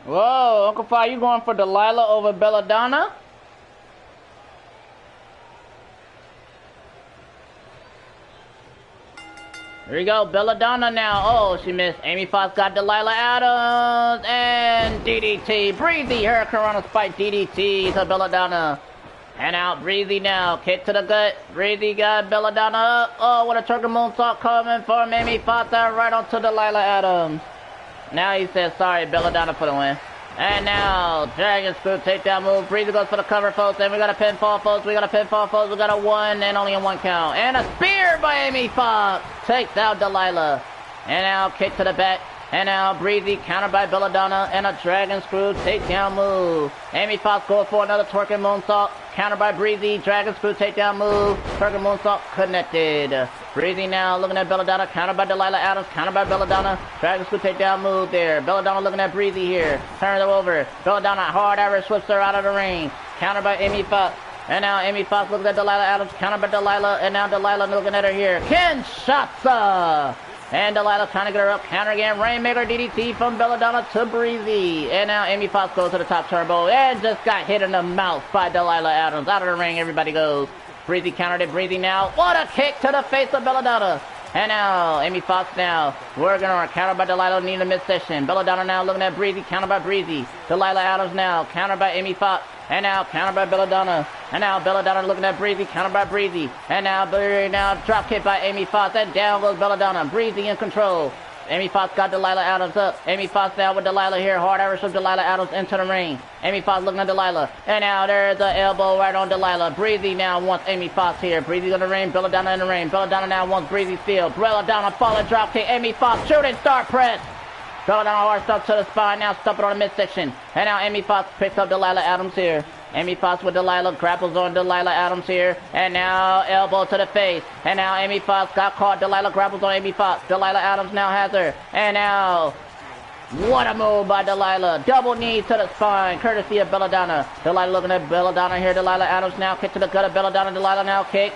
Whoa, Uncle Fi, you going for Delilah over Belladonna? Here we go, Belladonna now. Oh, she missed. Amy Fox got Delilah Adams and DDT. Breezy, Hurricane Spike DDT to Belladonna. And out, Breezy now. Kick to the gut. Breezy got Belladonna up. Oh, what a turkey moonsault coming for Amy Fox right onto Delilah Adams. Now he says, sorry, Belladonna for the win. And now, Dragon Screw takedown move. Breezy goes for the cover, folks. And we got a pinfall, folks. We got a pinfall, folks. We got a one and only a one count. And a spear by Amy Fox. Takes out Delilah. And now, kick to the back. And now, Breezy countered by Belladonna. And a Dragon Screw takedown move. Amy Fox goes for another twerking moonsault. Countered by Breezy. Dragon Screw takedown move. Twerking moonsault connected. Breezy now looking at Belladonna. Countered by Delilah Adams. Countered by Belladonna. Dragon Screw takedown move there. Belladonna looking at Breezy here. Turns her over. Belladonna hard Irish whips her out of the ring. Countered by Amy Fox. And now Amy Fox looking at Delilah Adams. Countered by Delilah. And now Delilah looking at her here. Kinshasa. And Delilah trying to get her up. Counter again. Rainmaker DDT from Belladonna to Breezy. And now Amy Fox goes to the top turbo. And just got hit in the mouth by Delilah Adams. Out of the ring, everybody goes. Breezy countered it. Breezy now. What a kick to the face of Belladonna. And now Amy Fox now working on her. Countered by Delilah, needing a midsection. Belladonna now looking at Breezy. Countered by Breezy. Delilah Adams now. Countered by Amy Fox. And now counter by Belladonna. And now Belladonna looking at Breezy, counter by Breezy. And now drop kick by Amy Fox. And down goes Belladonna. Breezy in control. Amy Fox got Delilah Adams up. Amy Fox now with Delilah here. Hard Irish of Delilah Adams into the ring. Amy Fox looking at Delilah. And now there's the elbow right on Delilah. Breezy now wants Amy Fox here. Breezy's in the ring. Belladonna in the ring. Belladonna now wants Breezy's field. Belladonna falling drop kick. Amy Fox shooting star press. Belladonna hard stuff to the spine. Now stumping on the midsection. And now Amy Fox picks up Delilah Adams here. Amy Fox with Delilah, grapples on Delilah Adams here, and now elbow to the face, and now Amy Fox got caught, Delilah grapples on Amy Fox, Delilah Adams now has her, and now, what a move by Delilah, double knee to the spine, courtesy of Belladonna, Delilah looking at Belladonna here, Delilah Adams now kick to the gut of Belladonna, Delilah now kick,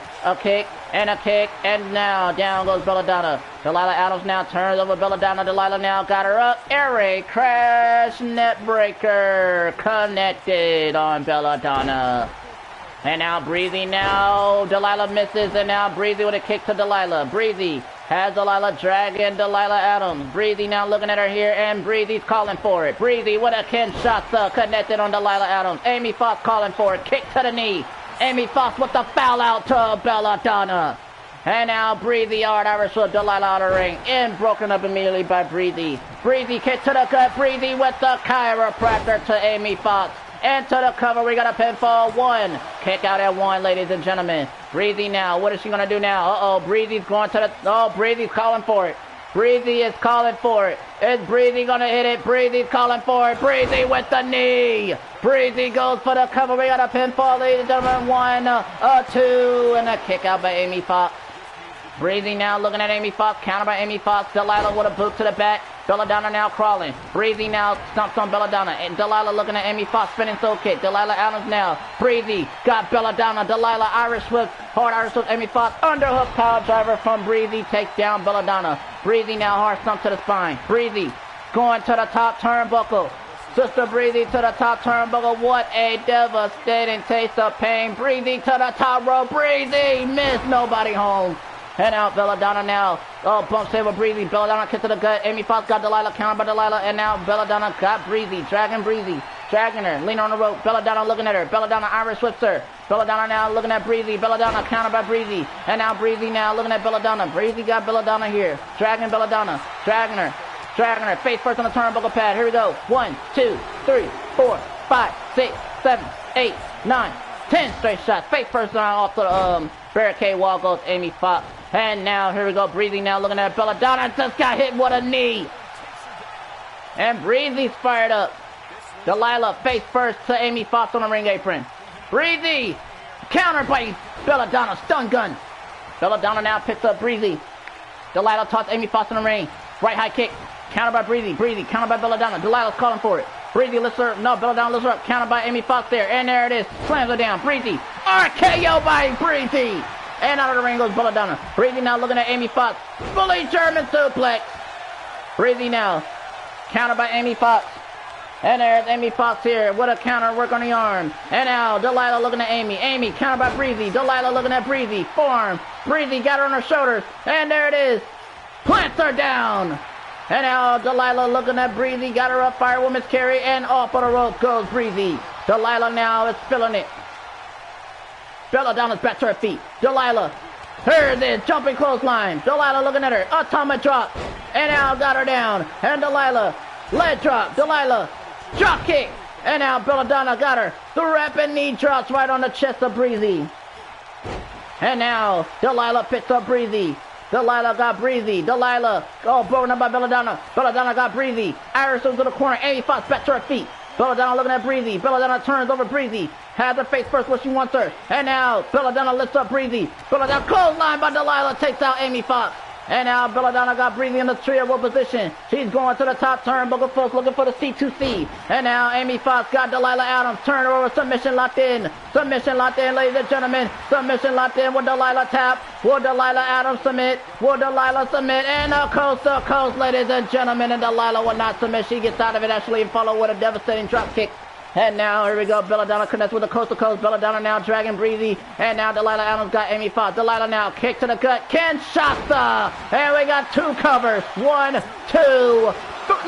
and now down goes Belladonna. Delilah Adams now turns over Belladonna. Delilah now got her up. Air raid crash net breaker connected on Belladonna. And now Breezy now. Delilah misses and now Breezy with a kick to Delilah. Breezy has Delilah dragging Delilah Adams. Breezy now looking at her here and Breezy's calling for it. Breezy with a Kinshasa connected on Delilah Adams. Amy Fox calling for it. Kick to the knee. Amy Fox with the foul out to Belladonna. And now Breezy hard Irish with Delilah out of the ring. And broken up immediately by Breezy. Breezy kick to the gut. Breezy with the chiropractor to Amy Fox. And to the cover, we got a pinfall 1. Kick out at 1, ladies and gentlemen. Breezy now. What is she going to do now? Uh-oh, Breezy's going to the... Oh, Breezy's calling for it. Breezy is calling for it. Is Breezy going to hit it? Breezy's calling for it. Breezy with the knee. Breezy goes for the cover. We got a pinfall, ladies and gentlemen. 1, 2, and a kick out by Amy Fox. Breezy now looking at Amy Fox. Counter by Amy Fox. Delilah with a boot to the back. Belladonna now crawling. Breezy now stomps on Belladonna. And Delilah looking at Amy Fox. Spinning soul kick. Delilah Adams now. Breezy got Belladonna. Delilah Irish Swift. Hard Irish Swift. Amy Fox. Underhook power driver from Breezy. Takes down Belladonna. Breezy now hard stomp to the spine. Breezy going to the top turnbuckle. Sister Breezy to the top turnbuckle. What a devastating taste of pain. Breezy to the top rope. Breezy missed nobody home. And out Belladonna now. Oh, bump save with Breezy. Belladonna kick to the gut. Amy Fox got Delilah. Counter by Delilah. And now Belladonna got Breezy. Dragging Breezy. Dragging her. Leaning on the rope. Belladonna looking at her. Belladonna Irish whips her. Belladonna now looking at Breezy. Belladonna counter by Breezy. And now Breezy now looking at Belladonna. Breezy got Belladonna here. Dragging Belladonna. Dragging her. Dragging her. Face first on the turnbuckle pad. Here we go. 1, 2, 3, 4, 5, 6, 7, 8, 9, 10 straight shots. Face first off the barricade wall goes Amy Fox. And now, here we go, Breezy now looking at Belladonna, just got hit with a knee. And Breezy's fired up. Delilah face first to Amy Fox on the ring apron. Breezy, countered by Belladonna, stun gun. Belladonna now picks up Breezy. Delilah tosses Amy Fox in the ring. Right high kick, countered by Breezy. Breezy, countered by Belladonna. Delilah's calling for it. Breezy lifts her, no, Belladonna lifts her up, countered by Amy Fox there. And there it is, slams her down. Breezy, RKO by Breezy. And out of the ring goes Belladonna. Breezy now looking at Amy Fox. Fully German suplex. Breezy now. Counter by Amy Fox. And there's Amy Fox here. What a counter work on the arm. And now Delilah looking at Amy. Amy counter by Breezy. Delilah looking at Breezy. Forearm. Breezy got her on her shoulders. And there it is. Plants her down. And now Delilah looking at Breezy. Got her up. Firewoman's carry. And off of the rope goes Breezy. Delilah now is feeling it. Belladonna's back to her feet. Delilah. Here it is. Jumping clothesline. Delilah looking at her. Atomic drop. And now got her down. And Delilah. Leg drop. Delilah. Drop kick. And now Belladonna got her. The rapid knee drops right on the chest of Breezy. And now Delilah picks up Breezy. Delilah got Breezy. Delilah. Oh, broken up by Belladonna. Belladonna got Breezy. Iris to the corner. Amy Fox back to her feet. Belladonna looking at Breezy. Belladonna turns over Breezy. Has her face first where she wants her. And now Belladonna lifts up Breezy. Belladonna clothesline by Delilah takes out Amy Fox. And now Belladonna got Breezy in the trio position. She's going to the top turnbuckle folks looking for the C2C. And now Amy Fox got Delilah Adams. Turn her over. Submission locked in. Submission locked in, ladies and gentlemen. Submission locked in with Delilah tap. Will Delilah Adams submit? Will Delilah submit? And coast to coast, ladies and gentlemen. And Delilah will not submit. She gets out of it actually and follow with a devastating drop kick. And now, here we go, Belladonna connects with the coast to coast. Belladonna now dragging Breezy. And now Delilah Adams got Amy Fox. Delilah now kick to the gut. Kinshasa. And we got 2 covers. 1, 2.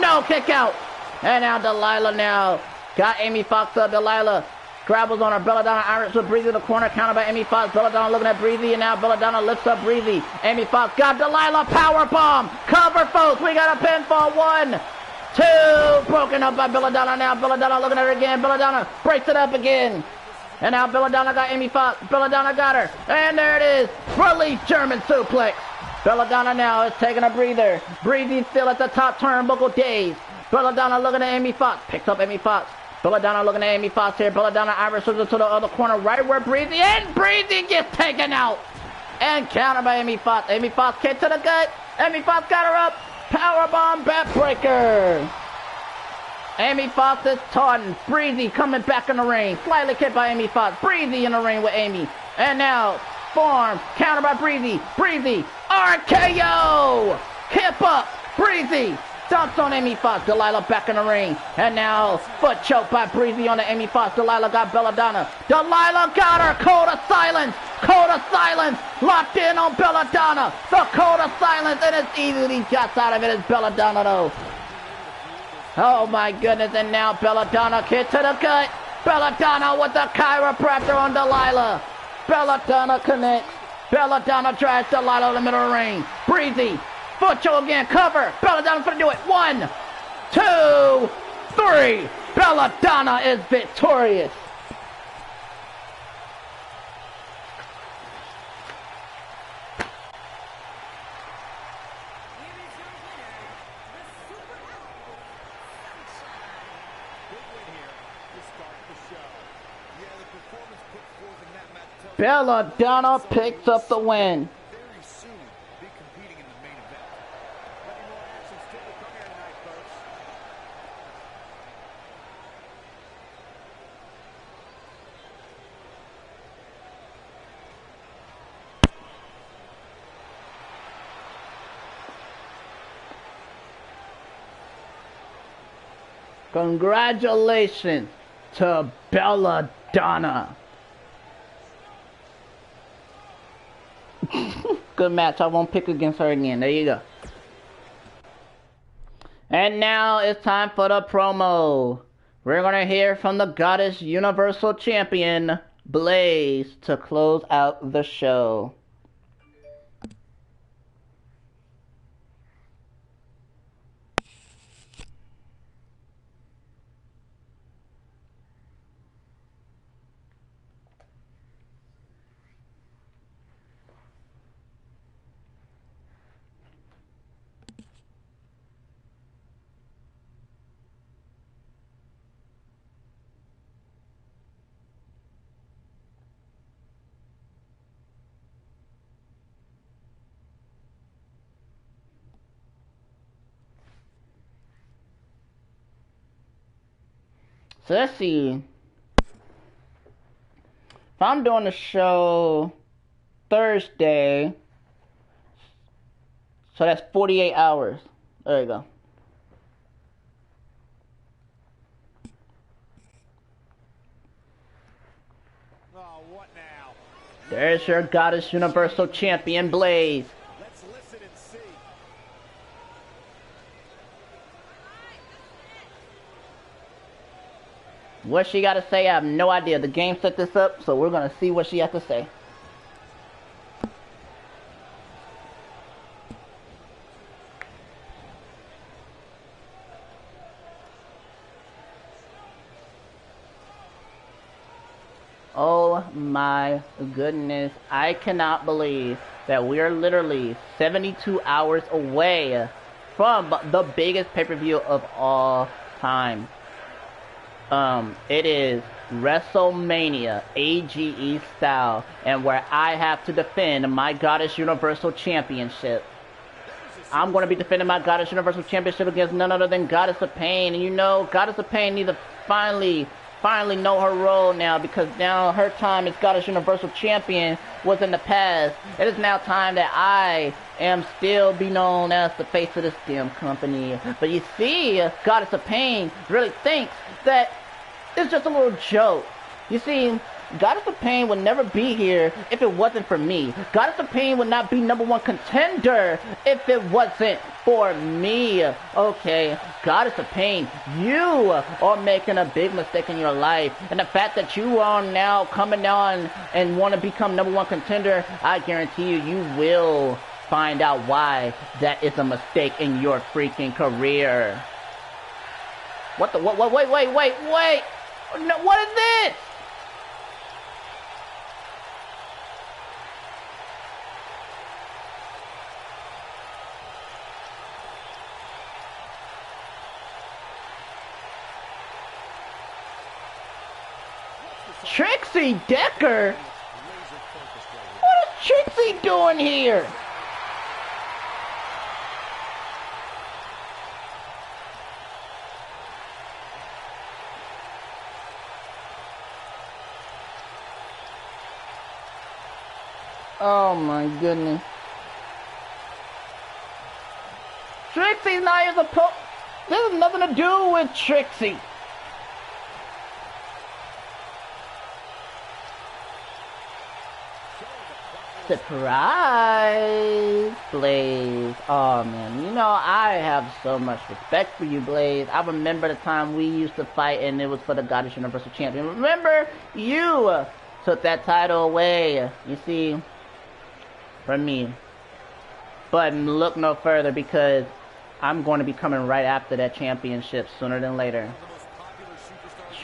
No, kick out. And now Delilah now got Amy Fox up. Delilah Scrabbles on her. Belladonna Iris with Breezy in the corner. Counter by Amy Fox. Belladonna looking at Breezy, and now Belladonna lifts up Breezy. Amy Fox got Delilah powerbomb. Cover, folks. We got a pinfall. 1, 2. Broken up by Belladonna now. Belladonna looking at her again. Belladonna breaks it up again. And now Belladonna got Amy Fox. Belladonna got her. And there it is. Release German suplex. Belladonna now is taking a breather. Breezy still at the top turnbuckle days. Belladonna looking at Amy Fox. Picks up Amy Fox. Belladonna looking at Amy Fox here. Belladonna Iris switches to the other corner right where Breezy, and Breezy gets taken out. And countered by Amy Fox. Amy Fox kick to the gut. Amy Fox got her up. Powerbomb backbreaker. Amy Fox is taunting. Breezy coming back in the ring. Slightly kicked by Amy Fox. Breezy in the ring with Amy. And now, Form. Countered by Breezy. Breezy. RKO. Hip up. Breezy. Dumps on Amy Fox. Delilah back in the ring. And now, foot choke by Breezy on the Amy Fox. Delilah got Belladonna. Delilah got her. Code of silence. Code of silence. Locked in on Belladonna. The code of silence. And it's easily gets out of it. It's Belladonna though. Oh my goodness, and now Belladonna kick to the gut. Belladonna with the chiropractor on Delilah. Belladonna connects. Belladonna drives Delilah in the middle of the ring. Breezy. Foot choke again. Cover. Belladonna's gonna do it. 1, 2, 3. Belladonna is victorious. Belladonna picks up the win. Very soon be competing in the main event. Plenty more action still to come here tonight, folks. Congratulations to Belladonna. Good match. I won't pick against her again. There you go. And now it's time for the promo. We're going to hear from the Goddess Universal Champion, Blaze, to close out the show. So let's see. If I'm doing the show Thursday, so that's 48 hours. There you go. Oh, what now? There's your Goddess Universal Champion, Blaze. Let's listen and see. What she got to say, I have no idea. The game set this up, so we're going to see what she has to say. Oh my goodness. I cannot believe that we are literally 72 hours away from the biggest pay-per-view of all time. It is WrestleMania AGE style, and where I have to defend my Goddess Universal Championship. I'm going to be defending my Goddess Universal Championship against none other than Goddess of Pain. And you know, Goddess of Pain needs to finally know her role now, because now her time as Goddess Universal Champion was in the past. It is now time that I am still be known as the face of this damn company. But you see, Goddess of Pain really thinks that it's just a little joke. You see, Goddess of Pain would never be here if it wasn't for me. Goddess of Pain would not be #1 contender if it wasn't for me. Okay, Goddess of Pain, you are making a big mistake in your life. And the fact that you are now coming on and want to become #1 contender, I guarantee you, you will find out why that is a mistake in your freaking career. What the, wait. No, what is this? Trixie Decker? What is Trixie doing here? Oh my goodness. Trixie's not even supposed. This has nothing to do with Trixie. Surprise, Blaze. Oh man, you know I have so much respect for you, Blaze. I remember the time we used to fight and it was for the Goddess Universal Champion. Remember, you took that title away, you see, from me. But look no further, because I'm going to be coming right after that championship sooner than later.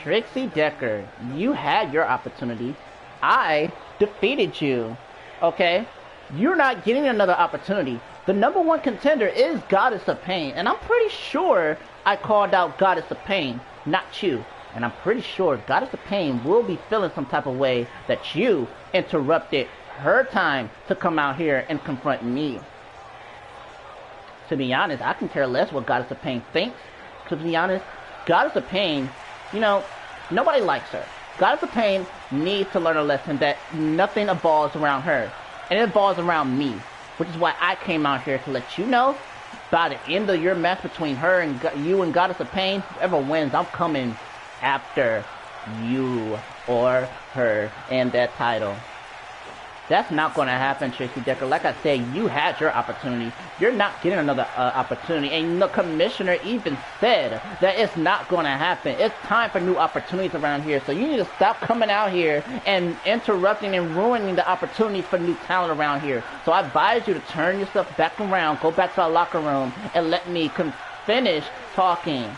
Trixie Decker, you had your opportunity. I defeated you. Okay? You're not getting another opportunity. The #1 contender is Goddess of Pain. And I'm pretty sure I called out Goddess of Pain, not you. And I'm pretty sure Goddess of Pain will be feeling some type of way that you interrupted her time to come out here and confront me. To be honest, I can care less what Goddess of Pain thinks. To be honest, Goddess of Pain, you know, nobody likes her. Goddess of Pain needs to learn a lesson that nothing evolves around her. And it evolves around me. Which is why I came out here to let you know, by the end of your match between her and you and Goddess of Pain, whoever wins, I'm coming after you or her and that title. That's not going to happen, Trixie Decker. Like I said, you had your opportunity. You're not getting another opportunity. And the commissioner even said that it's not going to happen. It's time for new opportunities around here. So you need to stop coming out here and interrupting and ruining the opportunity for new talent around here. So I advise you to turn yourself back around, go back to our locker room, and let me finish talking.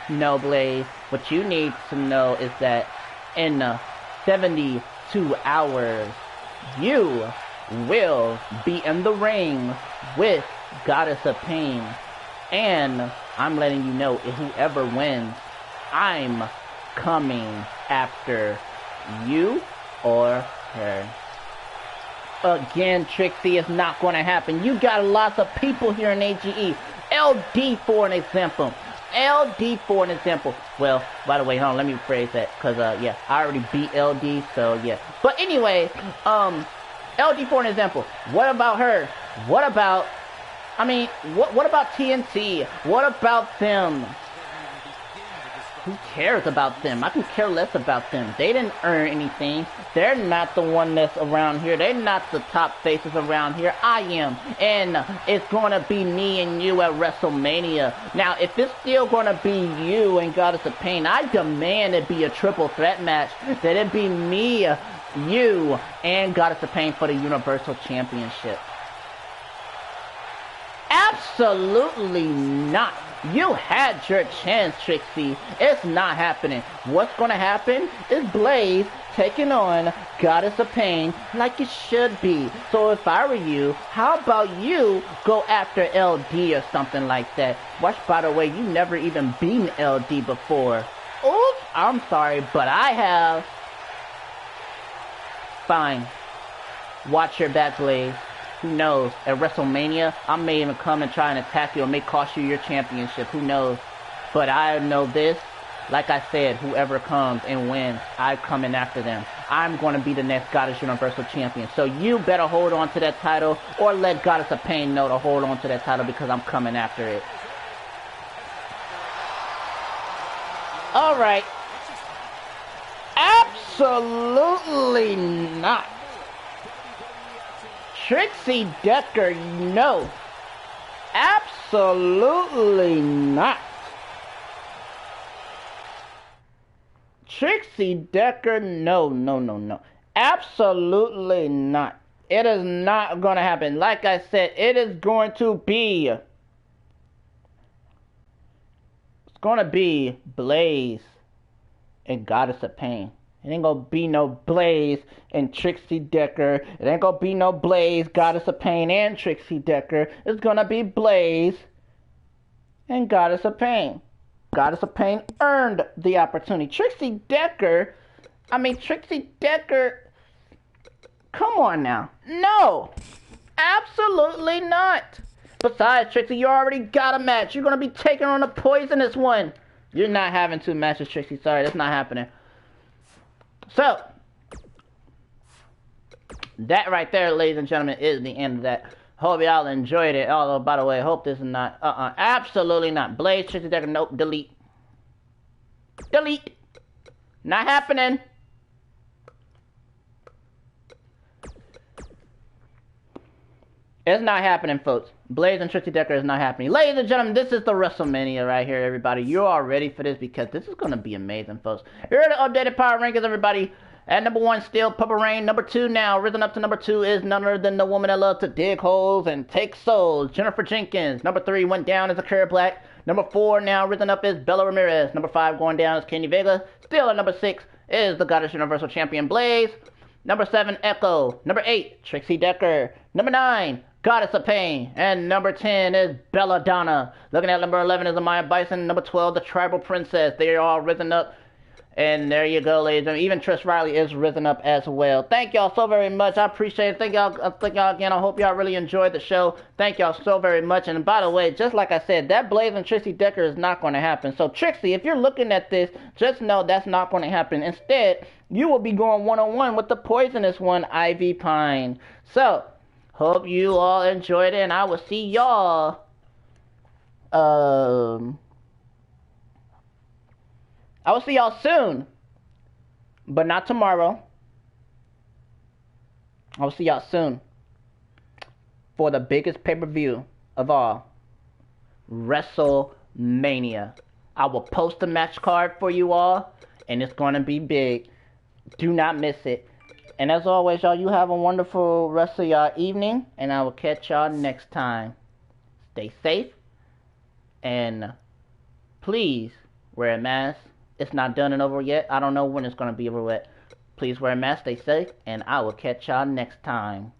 No, Blaze. What you need to know is that in 72 hours, you will be in the ring with Goddess of Pain. And I'm letting you know, if whoever wins, I'm coming after you or her. Again, Trixie, it's not going to happen. You got lots of people here in AGE. LD for an example. LD for an example. Well, by the way, hold on, let me rephrase that, because yeah, I already beat LD, so yeah. But anyway, LD for an example. What about her? What about, I mean, what about TNT? What about them? Who cares about them? I can care less about them. They didn't earn anything. They're not the one that's around here. They're not the top faces around here. I am. And it's going to be me and you at WrestleMania. Now, if it's still going to be you and Goddess of Pain, I demand it be a triple threat match. That it be me, you, and Goddess of Pain for the Universal Championship. Absolutely not. You had your chance, Trixie. It's not happening. What's going to happen is Blaze taking on Goddess of Pain like it should be. So if I were you, how about you go after LD or something like that? Watch, by the way, you never even beaten LD before. Oops, I'm sorry, but I have. Fine. Watch your back, Blaze. Who knows? At WrestleMania, I may even come and try and attack you or may cost you your championship. Who knows? But I know this. Like I said, whoever comes and wins, I'm coming after them. I'm going to be the next Goddess Universal Champion. So you better hold on to that title or let Goddess of Pain know to hold on to that title, because I'm coming after it. Alright. Absolutely not. Trixie Decker, no. Absolutely not. Trixie Decker, no, no, no, no. Absolutely not. It is not going to happen. Like I said, it is going to be... It's going to be Blaze and Goddess of Pain. It ain't going to be no Blaze and Trixie Decker. It ain't going to be no Blaze, Goddess of Pain, and Trixie Decker. It's going to be Blaze and Goddess of Pain. Goddess of Pain earned the opportunity. Trixie Decker, come on now. No, absolutely not. Besides, Trixie, you already got a match. You're going to be taking on a poisonous one. You're not having 2 matches, Trixie. Sorry, that's not happening. So, that right there, ladies and gentlemen, is the end of that. Hope y'all enjoyed it. Although, by the way, hope this is not, absolutely not. Blaze, Trixie Decker, nope, delete. Delete. Not happening. It's not happening, folks. Blaze and Trixie Decker is not happening. Ladies and gentlemen, this is the WrestleMania right here, everybody. You're all ready for this because this is going to be amazing, folks. Here are the updated power rankings, everybody. At number 1, still Purple Rain. Number 2 now, risen up to number 2 is none other than the woman that loves to dig holes and take souls, Jennifer Jenkins. Number 3 went down as Akira Black. Number 4 now, risen up is Bella Ramirez. Number 5 going down is Kenny Vega. Still at number 6 is the Goddess Universal Champion Blaze. Number 7, Echo. Number 8, Trixie Decker. Number 9, Goddess of Pain. And number 10 is Belladonna. Looking at number 11 is Amaya Bison. Number 12, the Tribal Princess. They are all risen up. And there you go, ladies. And even Trish Riley is risen up as well. Thank y'all so very much. I appreciate it. Thank y'all again. I hope y'all really enjoyed the show. Thank y'all so very much. And by the way, just like I said, that Blaze and Trixie Decker is not going to happen. So Trixie, if you're looking at this, just know that's not going to happen. Instead, you will be going one-on-one with the poisonous one, Ivy Pine. So, hope you all enjoyed it. And I will see y'all... I will see y'all soon, but not tomorrow. I will see y'all soon for the biggest pay-per-view of all, WrestleMania. I will post the match card for you all, and it's going to be big. Do not miss it. And as always, y'all, you have a wonderful rest of y'all evening, and I will catch y'all next time. Stay safe, and please wear a mask. It's not done and over yet. I don't know when it's going to be over yet. Please wear a mask, stay safe, and I will catch y'all next time.